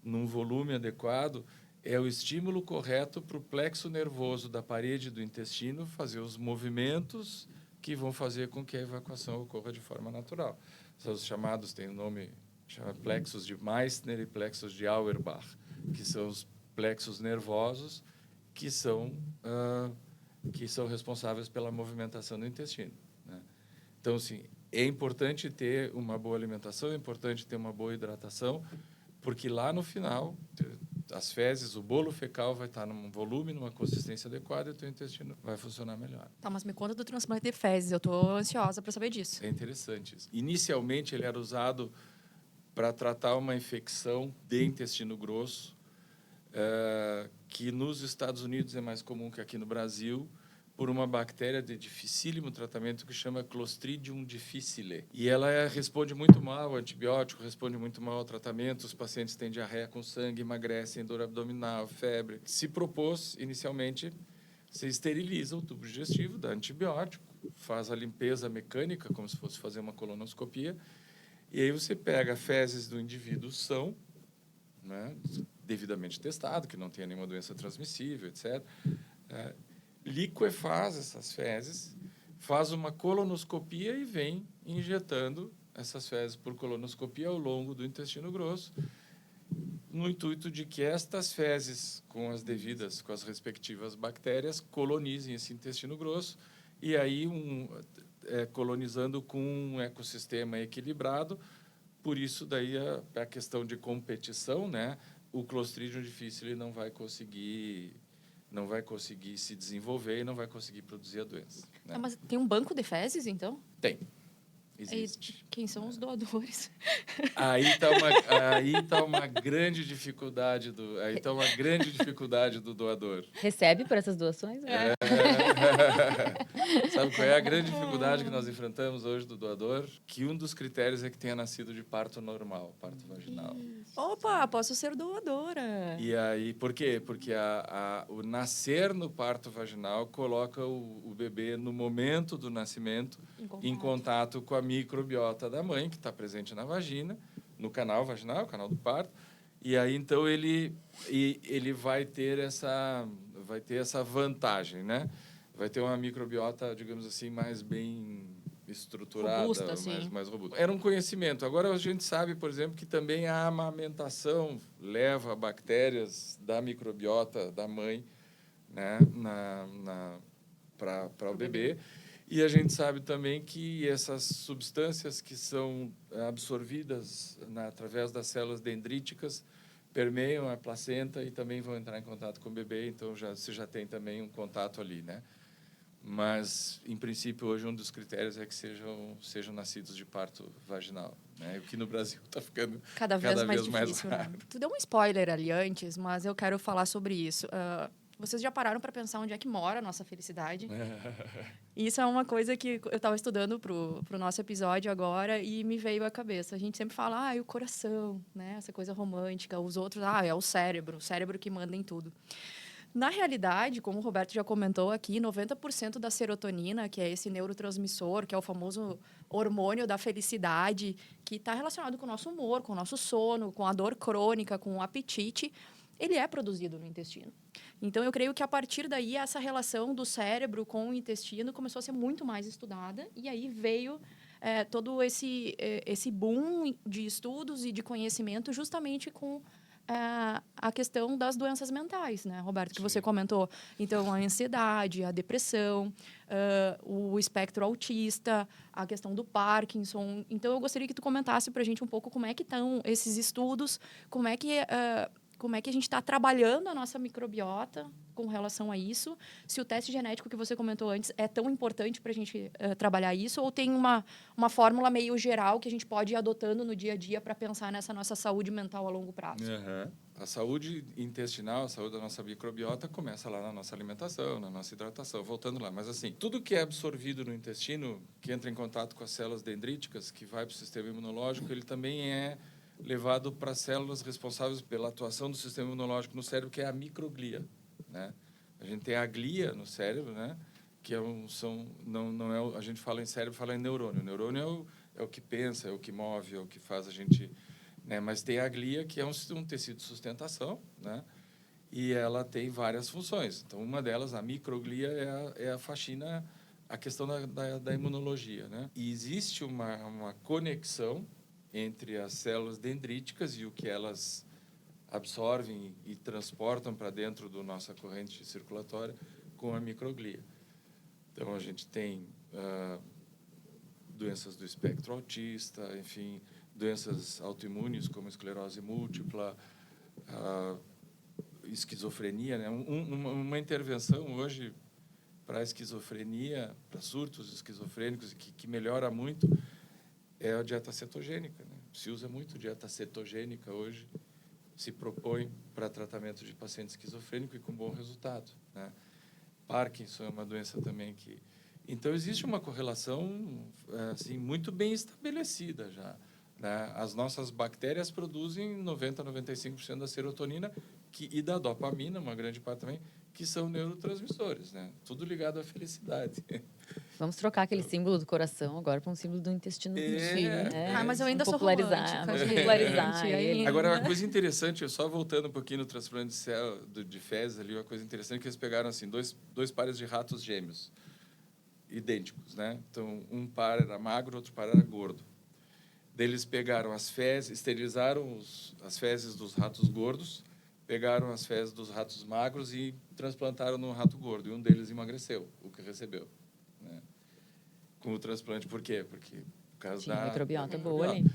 num volume adequado, é o estímulo correto para o plexo nervoso da parede do intestino fazer os movimentos que vão fazer com que a evacuação ocorra de forma natural. São os chamados, tem o nome, chama plexos de Meissner e plexos de Auerbach, que são os plexos nervosos que são responsáveis pela movimentação do intestino, né? Então, assim, é importante ter uma boa alimentação, é importante ter uma boa hidratação, porque lá no final, as fezes, o bolo fecal vai estar num volume, numa consistência adequada e o teu intestino vai funcionar melhor. Tá, mas me conta do transplante de fezes. Eu estou ansiosa para saber disso. É interessante isso. Inicialmente, ele era usado para tratar uma infecção de intestino grosso, que nos Estados Unidos é mais comum que aqui no Brasil, por uma bactéria de dificílimo tratamento que chama Clostridium difficile. E ela responde muito mal ao antibiótico, responde muito mal ao tratamento, os pacientes têm diarreia com sangue, emagrecem, dor abdominal, febre. Se propôs, inicialmente, você esteriliza o tubo digestivo, dá antibiótico, faz a limpeza mecânica, como se fosse fazer uma colonoscopia, e aí você pega fezes do indivíduo são, né, devidamente testado, que não tenha nenhuma doença transmissível, etc., liquefaz essas fezes, faz uma colonoscopia e vem injetando essas fezes por colonoscopia ao longo do intestino grosso, no intuito de que estas fezes, com as respectivas bactérias, colonizem esse intestino grosso e aí colonizando com um ecossistema equilibrado. Por isso daí a questão de competição, né? O Clostridium difficile não vai conseguir se desenvolver e não vai conseguir produzir a doença, né? Mas tem um banco de fezes, então? Tem. Existe. Quem são os doadores? Aí tá uma grande dificuldade do doador. Recebe por essas doações? Sabe qual é a grande dificuldade que nós enfrentamos hoje do doador? Que um dos critérios é que tenha nascido de parto normal, parto vaginal. Opa, posso ser doadora. E aí, por quê? Porque o nascer no parto vaginal coloca o bebê no momento do nascimento em contato com a microbiota da mãe, que está presente na vagina, no canal vaginal, canal do parto. E aí, então, ele vai ter essa vantagem, né? Vai ter uma microbiota, digamos assim, mais bem estruturada, Robusta, assim. mais robusta. Era um conhecimento. Agora a gente sabe, por exemplo, que também a amamentação leva bactérias da microbiota da mãe, né, para o bebê. E a gente sabe também que essas substâncias que são absorvidas através das células dendríticas permeiam a placenta e também vão entrar em contato com o bebê, então você já tem também um contato ali, né? Mas, em princípio, hoje um dos critérios é que sejam nascidos de parto vaginal, né? O que no Brasil está ficando cada vez mais mais difícil, raro. né? Tu deu um spoiler ali antes, mas eu quero falar sobre isso. Vocês já pararam para pensar onde é que mora a nossa felicidade? Isso é uma coisa que eu estava estudando pro nosso episódio agora e me veio à cabeça. A gente sempre fala, o coração, né? Essa coisa romântica. Os outros, é o cérebro que manda em tudo. Na realidade, como o Roberto já comentou aqui, 90% da serotonina, que é esse neurotransmissor, que é o famoso hormônio da felicidade, que está relacionado com o nosso humor, com o nosso sono, com a dor crônica, com o apetite, ele é produzido no intestino. Então, eu creio que a partir daí, essa relação do cérebro com o intestino começou a ser muito mais estudada, e aí veio todo esse boom de estudos e de conhecimento justamente com a questão das doenças mentais, né, Roberto, que você comentou. Então, a ansiedade, a depressão, o espectro autista, a questão do Parkinson. Então, eu gostaria que tu comentasse para a gente um pouco como é que estão esses estudos, como é que a gente está trabalhando a nossa microbiota com relação a isso, se o teste genético que você comentou antes é tão importante para a gente trabalhar isso, ou tem uma fórmula meio geral que a gente pode ir adotando no dia a dia para pensar nessa nossa saúde mental a longo prazo. A saúde intestinal, a saúde da nossa microbiota começa lá na nossa alimentação, na nossa hidratação, voltando lá. Mas assim, tudo que é absorvido no intestino, que entra em contato com as células dendríticas, que vai para o sistema imunológico, ele também é levado para as células responsáveis pela atuação do sistema imunológico no cérebro, que é a microglia, né? A gente tem a glia no cérebro, né? Que não é a gente fala em cérebro, fala em neurônio. O neurônio é o que pensa, é o que move, é o que faz a gente, né? Mas tem a glia, que é um tecido de sustentação, né? E ela tem várias funções. Então, uma delas, a microglia, é a faxina, a questão da imunologia, né? E existe uma conexão entre as células dendríticas e o que elas absorvem e transportam para dentro da nossa corrente circulatória com a microglia. Então, a gente tem doenças do espectro autista, enfim, doenças autoimunes como esclerose múltipla, esquizofrenia, né? Uma intervenção hoje para a esquizofrenia, para surtos esquizofrênicos, que melhora muito, é a dieta cetogênica, né? Se usa muito dieta cetogênica hoje, se propõe para tratamento de paciente esquizofrênico e com bom resultado, né? Parkinson é uma doença também que... Então, existe uma correlação assim, muito bem estabelecida já, né? As nossas bactérias produzem 90% a 95% da serotonina e da dopamina, uma grande parte também, que são neurotransmissores, né? Tudo ligado à felicidade. Vamos trocar aquele símbolo do coração agora para um símbolo do intestino. Mas eu ainda sou popularizar, romântica, gente. popularizar ele. Agora, uma coisa interessante, só voltando um pouquinho no transplante de fezes ali, uma coisa interessante que eles pegaram assim, dois pares de ratos gêmeos, idênticos, né? Então, um par era magro, outro par era gordo. Daí eles pegaram as fezes, esterilizaram as fezes dos ratos gordos, pegaram as fezes dos ratos magros e transplantaram no rato gordo. E um deles emagreceu, o que recebeu, né? Com o transplante. Por quê? Porque por causa Tinha da microbiota da boa ali.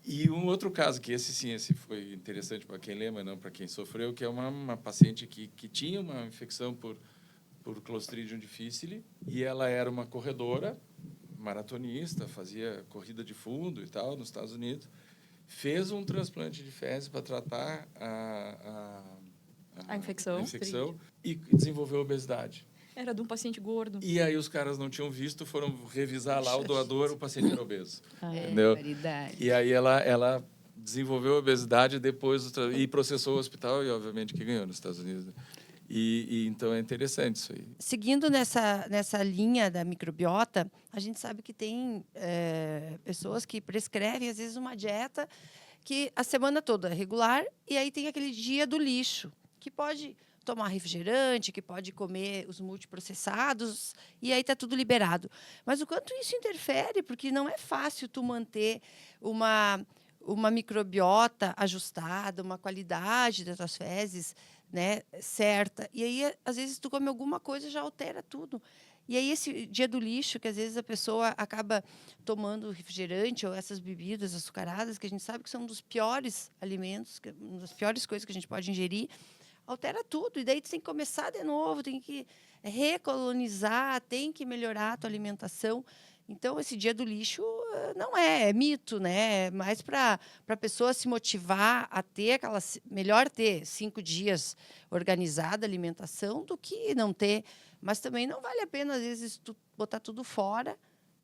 E um outro caso, que esse foi interessante para quem lembra, não para quem sofreu, que é uma paciente que tinha uma infecção por Clostridium difficile, e ela era uma corredora maratonista, fazia corrida de fundo e tal, nos Estados Unidos, fez um transplante de fezes para tratar A infecção. E desenvolveu obesidade. Era de um paciente gordo. E aí os caras não tinham visto, foram revisar lá o doador, o paciente era obeso. É, Entendeu? verdade. E aí ela desenvolveu obesidade depois e processou o hospital e obviamente que ganhou nos Estados Unidos. E então é interessante isso aí. Seguindo nessa linha da microbiota, a gente sabe que tem pessoas que prescrevem, às vezes, uma dieta que a semana toda é regular e aí tem aquele dia do lixo, que pode tomar refrigerante, que pode comer os multiprocessados e aí está tudo liberado. Mas o quanto isso interfere, porque não é fácil tu manter uma microbiota ajustada, uma qualidade das tuas fezes, né, certa. E aí, às vezes, tu come alguma coisa já altera tudo. E aí, esse dia do lixo, que às vezes a pessoa acaba tomando refrigerante ou essas bebidas açucaradas, que a gente sabe que são um dos piores alimentos, uma das piores coisas que a gente pode ingerir, altera tudo. E daí tu tem que começar de novo, tem que recolonizar, tem que melhorar a tua alimentação. Então, esse dia do lixo não é mito, né? É mais para a pessoa se motivar a ter melhor ter 5 dias organizada a alimentação do que não ter. Mas também não vale a pena, às vezes, tu botar tudo fora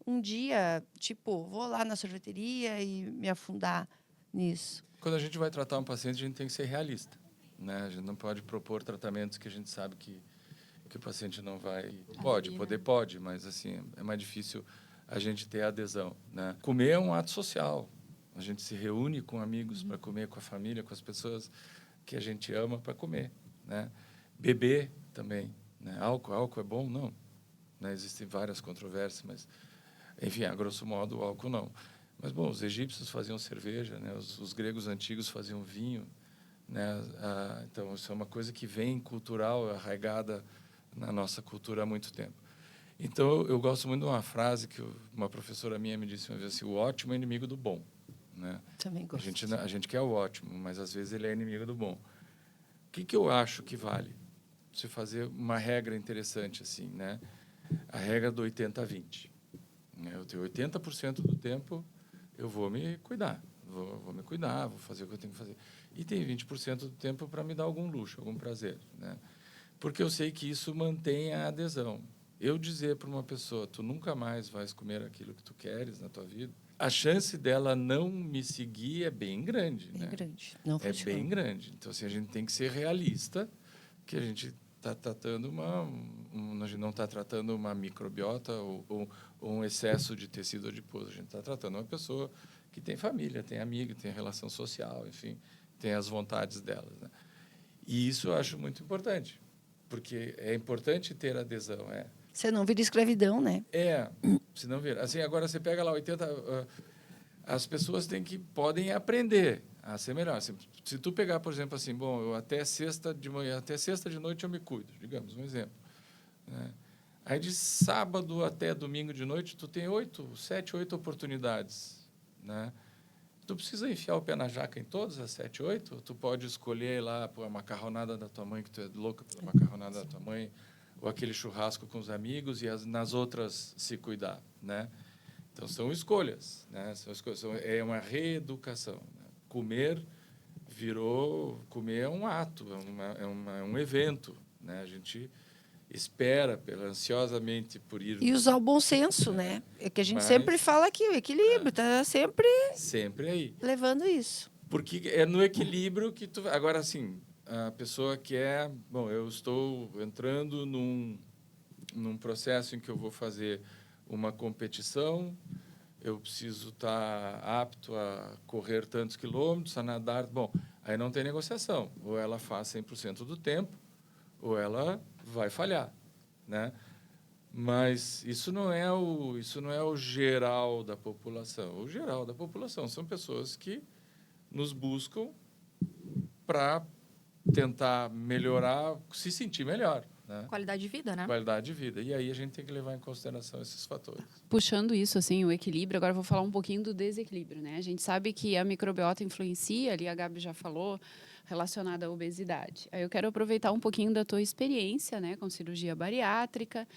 um dia, tipo, vou lá na sorveteria e me afundar nisso. Quando a gente vai tratar um paciente, a gente tem que ser realista, né? A gente não pode propor tratamentos que a gente sabe que o paciente não vai... Pode, mas assim, é mais difícil a gente ter adesão, né? Comer é um ato social. A gente se reúne com amigos para comer, com a família, com as pessoas que a gente ama para comer, né? Beber também, né? Álcool é bom? Não. Né? Existem várias controvérsias, mas, enfim, a grosso modo, o álcool não. Mas, bom, os egípcios faziam cerveja, né? Os gregos antigos faziam vinho, né? Então, isso é uma coisa que vem cultural, arraigada na nossa cultura há muito tempo. Então, eu gosto muito de uma frase que uma professora minha me disse uma vez assim: o ótimo é inimigo do bom, né? Também gosto. A gente quer o ótimo, mas às vezes ele é inimigo do bom. O que eu acho que vale? Você fazer uma regra interessante assim, né? A regra do 80-20. Eu tenho 80% do tempo eu vou me cuidar, vou fazer o que eu tenho que fazer. E tem 20% do tempo para me dar algum luxo, algum prazer, né? Porque eu sei que isso mantém a adesão. Eu dizer para uma pessoa, tu nunca mais vais comer aquilo que tu queres na tua vida, a chance dela não me seguir é bem grande. Bem né? grande. Não É funciona. bem grande. Então, assim, a gente tem que ser realista, que a gente está tratando a gente não está tratando uma microbiota ou um excesso de tecido adiposo. A gente está tratando uma pessoa que tem família, tem amigo, tem relação social, enfim, tem as vontades delas, né? E isso eu acho muito importante, porque é importante ter adesão, Você não vira escravidão, né? se não vira. Assim, agora você pega lá 80... as pessoas podem aprender a ser melhor. Se tu pegar, por exemplo, assim, bom, eu até sexta de manhã, até sexta de noite eu me cuido, digamos, um exemplo, né? Aí de sábado até domingo de noite, tu tem 7, 8 oportunidades, né? Tu precisa enfiar o pé na jaca em todas as 7, 8? Tu pode escolher lá a macarronada da tua mãe, que tu é louca pela macarronada da tua mãe, ou aquele churrasco com os amigos, e nas outras se cuidar, né? Então, são escolhas, né? É uma reeducação, né? Comer é um ato, é um evento, né? A gente espera ansiosamente por ir... E usar o bom senso, né? É que a gente sempre fala aqui, o equilíbrio, está sempre aí. levando isso. Porque é no equilíbrio que tu... Agora, assim, a pessoa quer... Bom, eu estou entrando num processo em que eu vou fazer uma competição, eu preciso estar apto a correr tantos quilômetros, a nadar... Bom, aí não tem negociação. Ou ela faz 100% do tempo, ou ela vai falhar, né? Mas isso não é o geral da população. O geral da população são pessoas que nos buscam para tentar melhorar, se sentir melhor, né? Qualidade de vida, né? Qualidade de vida. E aí a gente tem que levar em consideração esses fatores. Puxando isso, assim, o equilíbrio, agora eu vou falar um pouquinho do desequilíbrio, né? A gente sabe que a microbiota influencia, ali a Gabi já falou, relacionada à obesidade. Aí eu quero aproveitar um pouquinho da tua experiência, né, com cirurgia bariátrica.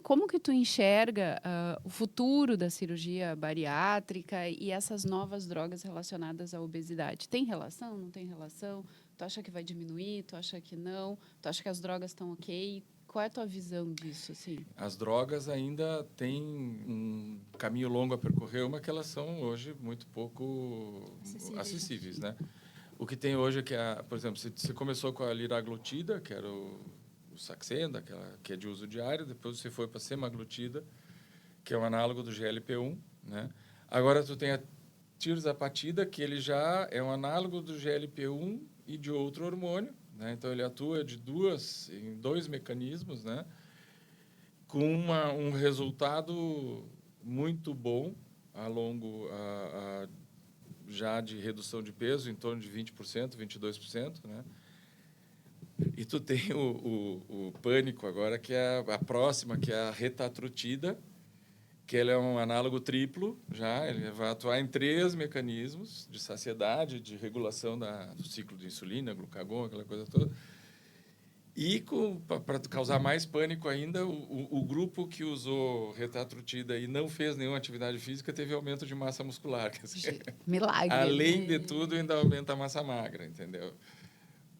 Como que tu enxerga o futuro da cirurgia bariátrica e essas novas drogas relacionadas à obesidade? Tem relação? Não tem relação? Tu acha que vai diminuir? Tu acha que não? Tu acha que as drogas estão ok? Qual é a tua visão disso, assim? As drogas ainda têm um caminho longo a percorrer, uma que elas são hoje muito pouco acessíveis, né? O que tem hoje é que, por exemplo, você começou com a liraglutida, que era o Saxenda, que é de uso diário, depois você foi para a semaglutida, que é um análogo do GLP-1, né? Agora tu tem a tirzapatida, que ele já é um análogo do GLP-1 e de outro hormônio, né? Então ele atua em dois mecanismos, né? Com um resultado muito bom já de redução de peso, em torno de 20%, 22%, né? E tu tem o pânico agora, que é a próxima, que é a retatrutida, que ele é um análogo triplo, ele vai atuar em 3 mecanismos de saciedade, de regulação do ciclo de insulina, glucagon, aquela coisa toda. E, para causar mais pânico ainda, o grupo que usou retatrutida e não fez nenhuma atividade física teve aumento de massa muscular. Quer dizer, milagre. além de tudo, ainda aumenta a massa magra, entendeu?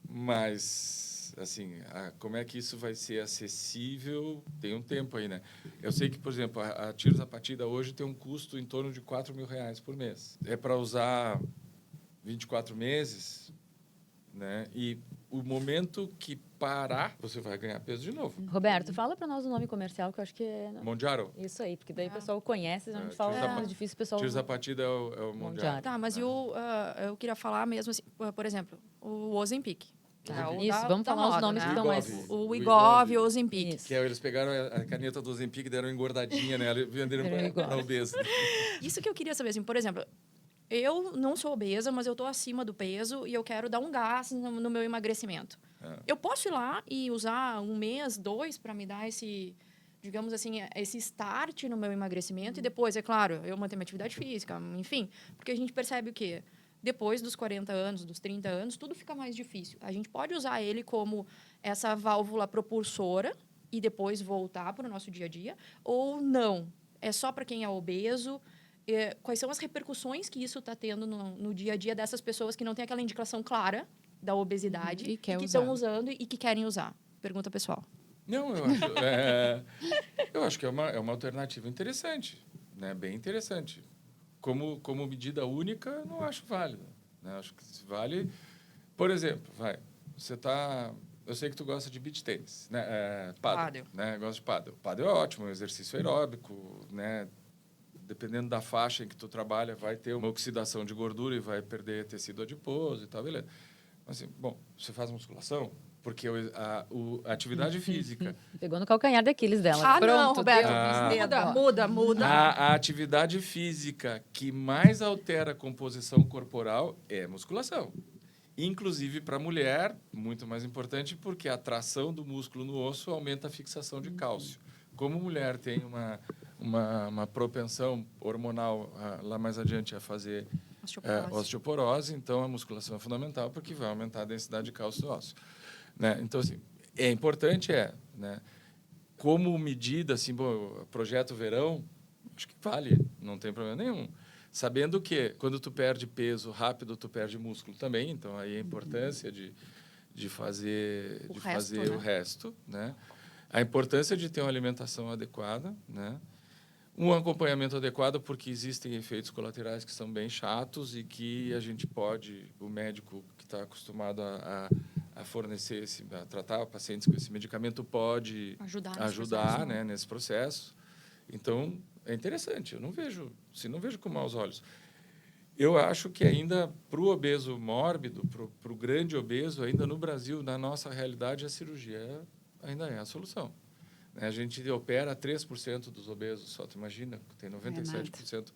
Mas, assim, como é que isso vai ser acessível? Tem um tempo aí, né? Eu sei que, por exemplo, a tirzapatida hoje tem um custo em torno de R$4.000 por mês. É para usar 24 meses, né? E o momento que parar, você vai ganhar peso de novo. Roberto, fala para nós o nome comercial, que eu acho que é... Mondiaro. Isso aí, porque daí o pessoal conhece, a gente fala, é mais difícil o pessoal... Tirzapatida é o Mondiaro. Tá, mas eu queria falar mesmo assim, por exemplo, o Ozempic. Isso, vamos falar os nomes que estão mais... O Wegovy e o Ozempic. Que eles pegaram a caneta do Ozempic e deram engordadinha, né? Venderam para obeso. Isso que eu queria saber, assim, por exemplo, eu não sou obesa, mas eu estou acima do peso e eu quero dar um gás no meu emagrecimento. Eu posso ir lá e usar 1 mês, 2, para me dar esse, digamos assim, esse start no meu emagrecimento e depois, é claro, eu manter minha atividade física, enfim, porque a gente percebe o quê? Depois dos 40 anos, dos 30 anos, tudo fica mais difícil. A gente pode usar ele como essa válvula propulsora e depois voltar para o nosso dia a dia, ou não? É só para quem é obeso? Quais são as repercussões que isso está tendo no dia a dia dessas pessoas que não têm aquela indicação clara da obesidade E que estão usando e que querem usar? Pergunta pessoal. Não, eu acho que é uma alternativa interessante, né? Bem interessante. Como medida única, não acho válido, né? Acho que se vale... Por exemplo, você está... Eu sei que tu gosta de beach tênis, né? Pádel, né? Gosta de pádel. Pádel é ótimo, é um exercício aeróbico, né? Dependendo da faixa em que tu trabalha, vai ter uma oxidação de gordura e vai perder tecido adiposo e tal, beleza. Mas, assim, bom, você faz musculação, porque a atividade física... Pegou no calcanhar daqueles dela. Pronto, não, Roberto, muda. A atividade física que mais altera a composição corporal é a musculação. Inclusive, para a mulher, muito mais importante, porque a tração do músculo no osso aumenta a fixação de cálcio. Como a mulher tem uma propensão hormonal lá mais adiante a fazer osteoporose, então a musculação é fundamental porque vai aumentar a densidade de cálcio do osso, né? Então, assim, é importante, né? Como medida, assim, projeto verão, acho que vale, não tem problema nenhum. Sabendo que quando tu perde peso rápido, tu perde músculo também, então aí a importância de fazer o resto, né? A importância de ter uma alimentação adequada, né? Um acompanhamento adequado, porque existem efeitos colaterais que são bem chatos e que a gente pode, o médico que está acostumado a fornecer, a tratar pacientes com esse medicamento, pode ajudar, né, nesse processo. Então, é interessante. Eu não vejo com maus olhos. Eu acho que ainda, para o obeso mórbido, para o grande obeso, ainda no Brasil, na nossa realidade, a cirurgia ainda é a solução. A gente opera 3% dos obesos, só tu imagina, tem 97%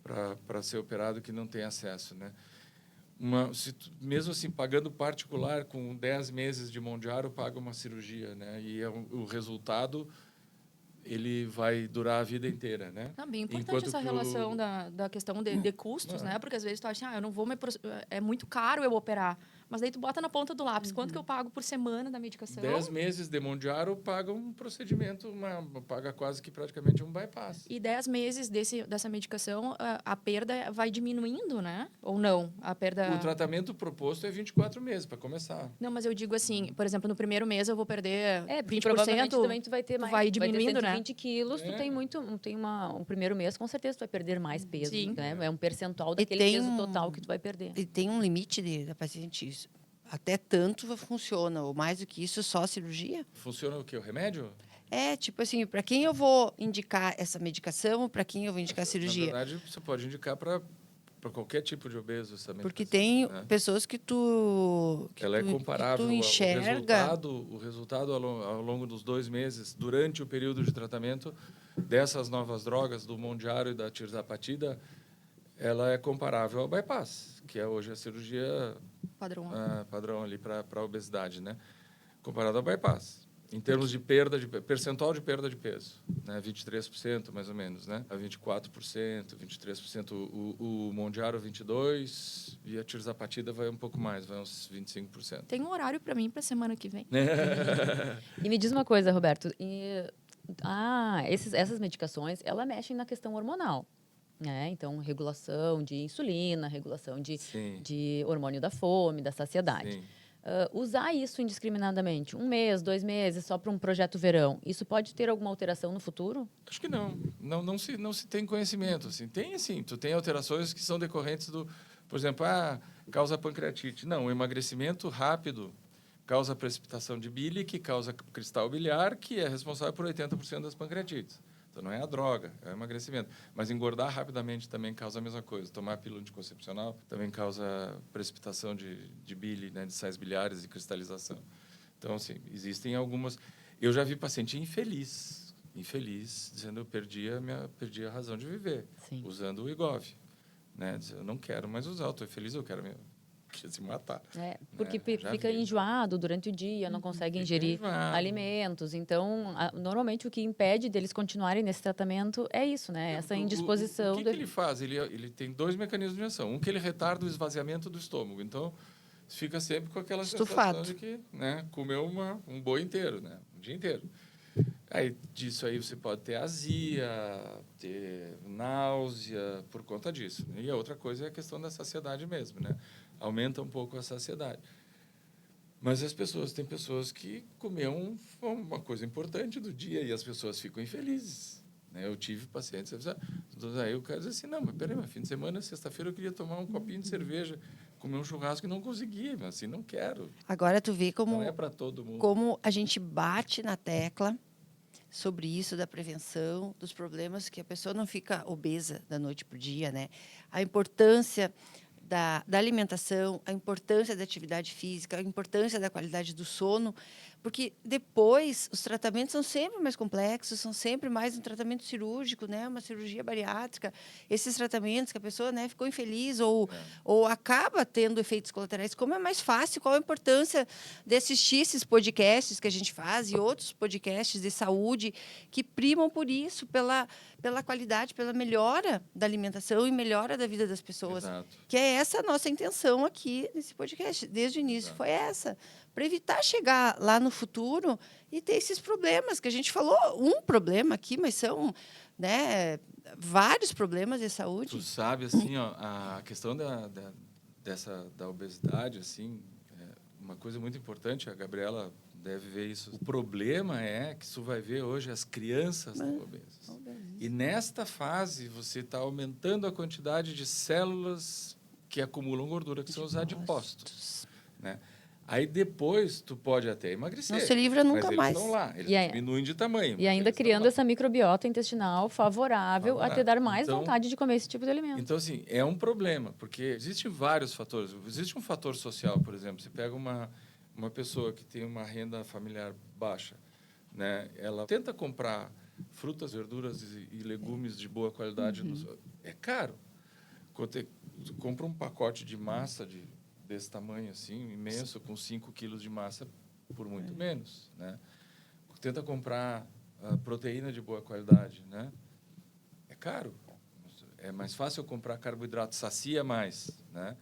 para ser operado que não tem acesso, né? Mesmo assim, pagando particular, com 10 meses de Mondiaro, paga uma cirurgia, né? E o resultado, ele vai durar a vida inteira, né? Também importante essa relação da questão de custos, né? Porque às vezes tu acha, eu não vou é muito caro eu operar. Mas daí tu bota na ponta do lápis. Quanto que eu pago por semana da medicação? 10 meses de Mondiaro paga um procedimento, paga quase que praticamente um bypass. E 10 meses dessa medicação, a perda vai diminuindo, né? Ou não? A perda... O tratamento proposto é 24 meses, para começar. Não, mas eu digo assim, por exemplo, no primeiro mês eu vou perder Porque 20%. provavelmente também tu vai ter mais. vai Tu diminuindo, vai ter né? 120 quilos, tu tem um primeiro mês, com certeza tu vai perder mais peso. Sim. Né? É um percentual E daquele tem peso total que tu vai perder. E tem um limite da paciente. Até tanto funciona, ou mais do que isso, só cirurgia? Funciona o quê? O remédio? É, tipo assim, para quem eu vou indicar essa medicação, para quem eu vou indicar a cirurgia? Na verdade, você pode indicar para qualquer tipo de obeso essa medicação. Porque tem né? pessoas que Ela é comparável. tu enxerga. O resultado ao longo dos 2 meses, durante o período de tratamento dessas novas drogas, do Mondiaro e da tirzapatida, ela é comparável ao bypass, que é hoje a cirurgia padrão ali para a obesidade, né? Comparado ao bypass. Em termos de percentual de perda de peso, né? 23% mais ou menos, né? A 24%, 23%, o Mondiaro 22% e a tirzapatida vai um pouco mais, vai uns 25%. Tem um horário para mim para semana que vem. E me diz uma coisa, Roberto. Essas medicações, elas mexem na questão hormonal. Né? Então, regulação de insulina, regulação de hormônio da fome, da saciedade. Sim. Usar isso indiscriminadamente, 1 mês, 2 meses, só para um projeto verão, isso pode ter alguma alteração no futuro? Acho que não. Não se tem conhecimento. Assim. Tem, assim, tu tem alterações que são decorrentes do... Por exemplo, causa pancreatite. Não, o emagrecimento rápido causa precipitação de bile, que causa cristal biliar, que é responsável por 80% das pancreatites. Então, não é a droga, é o emagrecimento. Mas engordar rapidamente também causa a mesma coisa. Tomar pílula anticoncepcional também causa precipitação de bile, né, de sais biliares e cristalização. Então, assim, existem algumas... Eu já vi paciente infeliz, dizendo eu perdi a razão de viver, usando o Wegovy. Né? Dizendo, eu não quero mais usar, eu estou feliz, eu quero se matar. Porque né? fica enjoado durante o dia, não consegue ingerir alimentos. Então, normalmente, o que impede deles continuarem nesse tratamento é isso, né? Essa indisposição. O que ele faz? Ele tem 2 mecanismos de ação. Um que ele retarda o esvaziamento do estômago. Então, fica sempre com aquela sensação de que comeu um boi inteiro, né? Um dia inteiro. Aí, disso aí você pode ter azia, ter náusea por conta disso. E a outra coisa é a questão da saciedade mesmo, né? Aumenta um pouco a saciedade. Mas tem pessoas que comeram uma coisa importante do dia e as pessoas ficam infelizes. Né? Eu tive pacientes, aí o cara diz assim, não, mas peraí, fim de semana, sexta-feira eu queria tomar um copinho de cerveja, comer um churrasco e não conseguia, mas assim, não quero. Agora tu vê como, não é para todo mundo. Como a gente bate na tecla sobre isso, da prevenção, dos problemas, que a pessoa não fica obesa da noite para o dia, né? A importância da alimentação, a importância da atividade física, a importância da qualidade do sono, porque depois os tratamentos são sempre mais complexos, são sempre mais um tratamento cirúrgico, né, uma cirurgia bariátrica, esses tratamentos que a pessoa, né, ficou infeliz ou acaba tendo efeitos colaterais. Como é mais fácil, qual a importância de assistir esses podcasts que a gente faz e outros podcasts de saúde que primam por isso, pela qualidade, pela melhora da alimentação e melhora da vida das pessoas. Exato. Que é essa a nossa intenção aqui nesse podcast, desde o início. Exato. Foi essa, para evitar chegar lá no futuro e ter esses problemas, que a gente falou um problema aqui, mas são, né, vários problemas de saúde. Tu sabe, assim, ó, a questão da obesidade, assim, uma coisa muito importante, a Gabriela deve ver isso. O problema é que tu vai ver hoje as crianças obesas. E nesta fase, você está aumentando a quantidade de células que acumulam gordura, que são os adipócitos. Né? Aí depois tu pode até emagrecer. Não se livra nunca mas mais. Eles estão lá, eles diminuem de tamanho. E ainda criando essa microbiota intestinal favorável a te dar mais vontade de comer esse tipo de alimento. Então, assim, é um problema, porque existem vários fatores. Existe um fator social, por exemplo. Você pega uma pessoa que tem uma renda familiar baixa, né? Ela tenta comprar frutas, verduras e legumes de boa qualidade. É caro. Quando tu compra um pacote de massa desse tamanho, assim, imenso, com 5 quilos de massa, por muito menos, né? Tenta comprar proteína de boa qualidade, né? É caro. É mais fácil comprar carboidrato, sacia mais, né?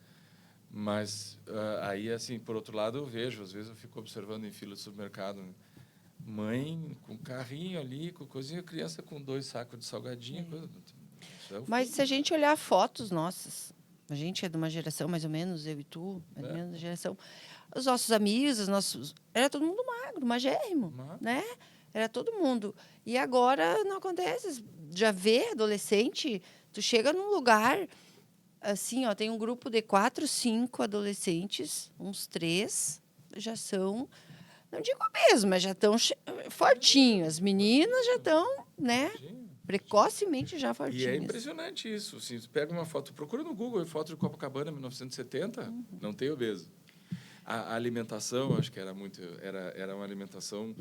Mas aí, assim, por outro lado, eu vejo, às vezes eu fico observando em fila de supermercado, né? Mãe com carrinho ali, com coisinha, criança com 2 sacos de salgadinho. Coisa, isso é o Mas fim. se a gente olhar fotos nossas, a gente é de uma geração, mais ou menos, eu e tu, mais ou É. menos da geração, os nossos amigos, era todo mundo magro, magérrimo, Magro. né? Era todo mundo. E agora não acontece. Já vê adolescente, tu chega num lugar, assim, ó, tem um grupo de 4, 5 adolescentes, uns 3 já são, não digo mesmo, mas já estão fortinhos. As meninas já estão, né? Precocemente já E é fortinhas. impressionante isso. Assim, tu pega uma foto, procura no Google, foto de Copacabana, 1970, não tem obeso. A alimentação, acho que era uma alimentação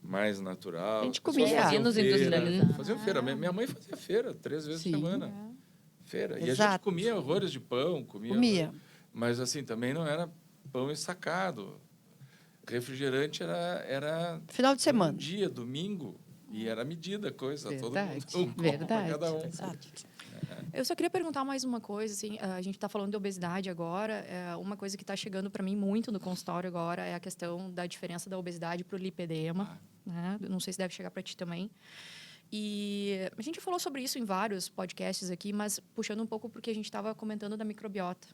mais natural. A gente As pessoas comia. faziam Menos feira, industrializada. faziam feira. Minha mãe fazia feira 3 vezes Sim. por semana. Feira. E a gente Exato. comia horrores de pão, Comia. mas assim, também não era pão ensacado. Refrigerante era Final de semana. um dia, domingo, e era medida a coisa. Verdade, Todo mundo verdade. cada um. Exato. Eu só queria perguntar mais uma coisa, assim, a gente está falando de obesidade agora, uma coisa que está chegando para mim muito no consultório agora é a questão da diferença da obesidade para o lipedema, né? Não sei se deve chegar para ti também. E a gente falou sobre isso em vários podcasts aqui, mas puxando um pouco porque a gente estava comentando da microbiota.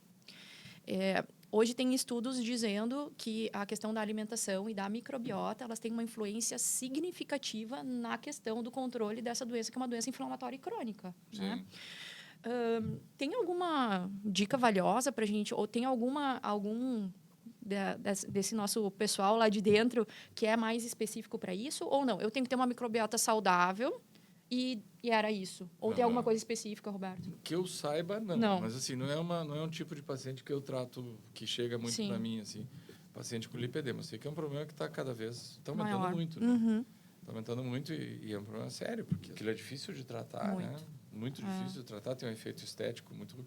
Hoje tem estudos dizendo que a questão da alimentação e da microbiota, elas têm uma influência significativa na questão do controle dessa doença, que é uma doença inflamatória e crônica, né? Tem alguma dica valiosa para a gente, ou tem algum desse nosso pessoal lá de dentro que é mais específico para isso, ou não? Eu tenho que ter uma microbiota saudável e era isso? Ou tem alguma coisa específica, Roberto? Que eu saiba, não. Não. Mas assim, não é um tipo de paciente que eu trato, que chega muito Sim. para mim, assim, paciente com lipedema. Eu sei que é um problema que está cada vez aumentando Maior. muito. Né? Uhum. Está aumentando muito e é um problema sério, porque aquilo é difícil de tratar, Muito. né? Muito difícil de tratar, tem um efeito estético muito ruim,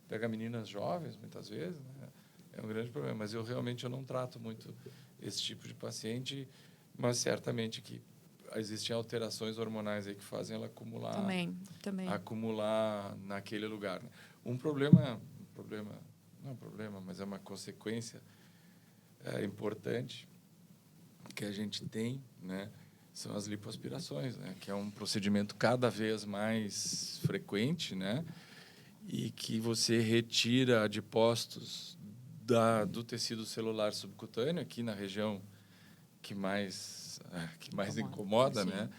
pega meninas jovens, muitas vezes, né? É um grande problema, mas eu realmente não trato muito esse tipo de paciente, mas certamente que existem alterações hormonais aí que fazem ela acumular naquele lugar. Né? Não é um problema, mas é uma consequência importante que a gente tem, né? São as lipoaspirações, né? Que é um procedimento cada vez mais frequente, né? E que você retira adipócitos do tecido celular subcutâneo, aqui na região que mais incomoda, né?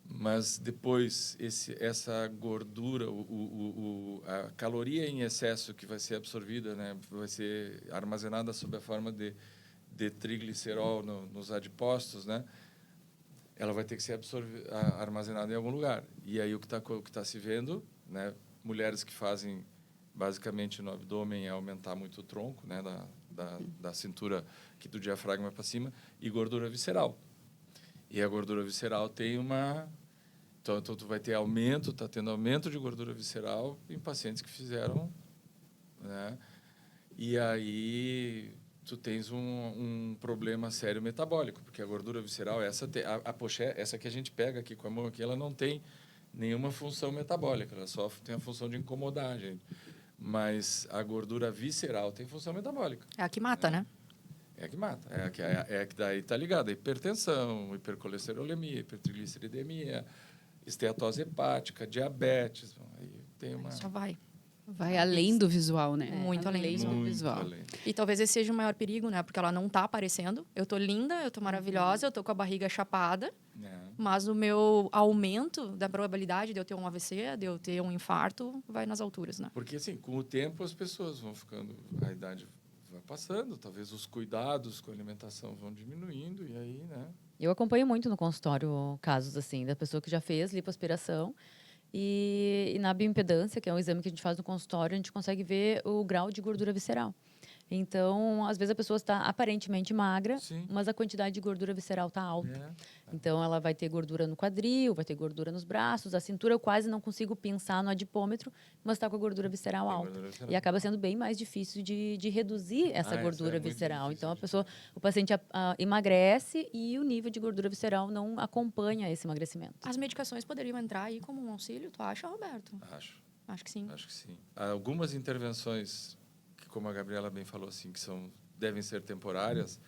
Mas depois essa gordura, a caloria em excesso que vai ser absorvida, né? Vai ser armazenada sob a forma de triglicerol nos adipócitos, né? Ela vai ter que ser armazenada em algum lugar. E aí o que tá se vendo, né? Mulheres que fazem basicamente no abdômen é aumentar muito o tronco, né? Da cintura aqui do diafragma para cima, e gordura visceral. E a gordura visceral tem então tu vai ter está tendo aumento de gordura visceral em pacientes que fizeram, né? E aí tu tens um problema sério metabólico, porque a gordura visceral, a pochete, essa que a gente pega aqui com a mão aqui, ela não tem nenhuma função metabólica, ela só tem a função de incomodar a gente. Mas a gordura visceral tem função metabólica. É a que mata, né? É a que mata. É a que daí está ligada. Hipertensão, hipercolesterolemia, hipertrigliceridemia, esteatose hepática, diabetes. Aí tem uma... Só vai. Vai além do visual, né? Muito além do do visual. além. E talvez esse seja o maior perigo, né? Porque ela não tá aparecendo. Eu tô linda, eu tô maravilhosa, eu tô com a barriga chapada. Mas o meu aumento da probabilidade de eu ter um AVC, de eu ter um infarto, vai nas alturas, né? Porque, assim, com o tempo as pessoas vão ficando... A idade vai passando, talvez os cuidados com a alimentação vão diminuindo, e aí, né? Eu acompanho muito no consultório casos assim, da pessoa que já fez lipoaspiração e na bioimpedância, que é um exame que a gente faz no consultório, a gente consegue ver o grau de gordura visceral. Então, às vezes a pessoa está aparentemente magra, Sim. mas a quantidade de gordura visceral está alta. É. Então, ela vai ter gordura no quadril, vai ter gordura nos braços. A cintura eu quase não consigo pensar no adipômetro, mas está com a gordura visceral Tem alta. gordura visceral. E acaba sendo bem mais difícil de reduzir essa gordura muito visceral. difícil Então, de o paciente emagrece e o nível de gordura visceral não acompanha esse emagrecimento. As medicações poderiam entrar aí como um auxílio, tu acha, Roberto? Acho Acho que sim. que sim. Algumas intervenções como a Gabriela bem falou, assim, que devem ser temporárias,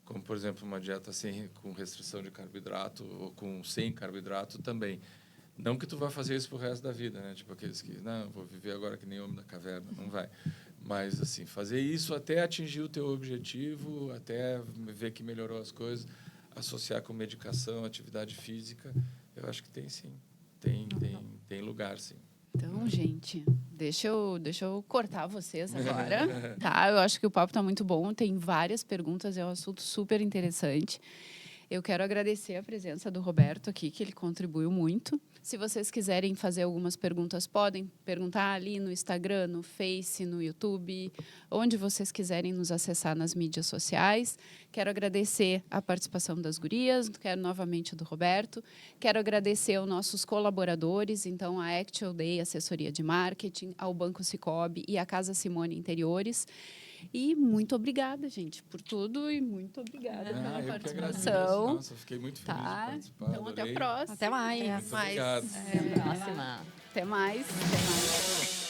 como, por exemplo, uma dieta com restrição de carboidrato ou sem carboidrato também. Não que tu vá fazer isso pro resto da vida, né? Tipo aqueles que, não, vou viver agora que nem homem da caverna. Não vai. Mas, assim, fazer isso até atingir o teu objetivo, até ver que melhorou as coisas, associar com medicação, atividade física, eu acho que tem, sim. Tem lugar, sim. Então, gente, deixa eu cortar vocês agora, tá? Eu acho que o papo está muito bom, tem várias perguntas, é um assunto super interessante. Eu quero agradecer a presença do Roberto aqui, que ele contribuiu muito. Se vocês quiserem fazer algumas perguntas, podem perguntar ali no Instagram, no Face, no YouTube, onde vocês quiserem nos acessar nas mídias sociais. Quero agradecer a participação das gurias, quero novamente do Roberto. Quero agradecer aos nossos colaboradores, então a Actual Day, assessoria de marketing, ao Banco Sicoob e à Casa Simone Interiores. E muito obrigada, gente, por tudo e muito obrigada pela Eu que agradeço. participação. Nossa, fiquei muito feliz de Tá? participar. Então, até a adorei. próxima. Até mais. Muito obrigado. Até a próxima. Até mais. Até mais.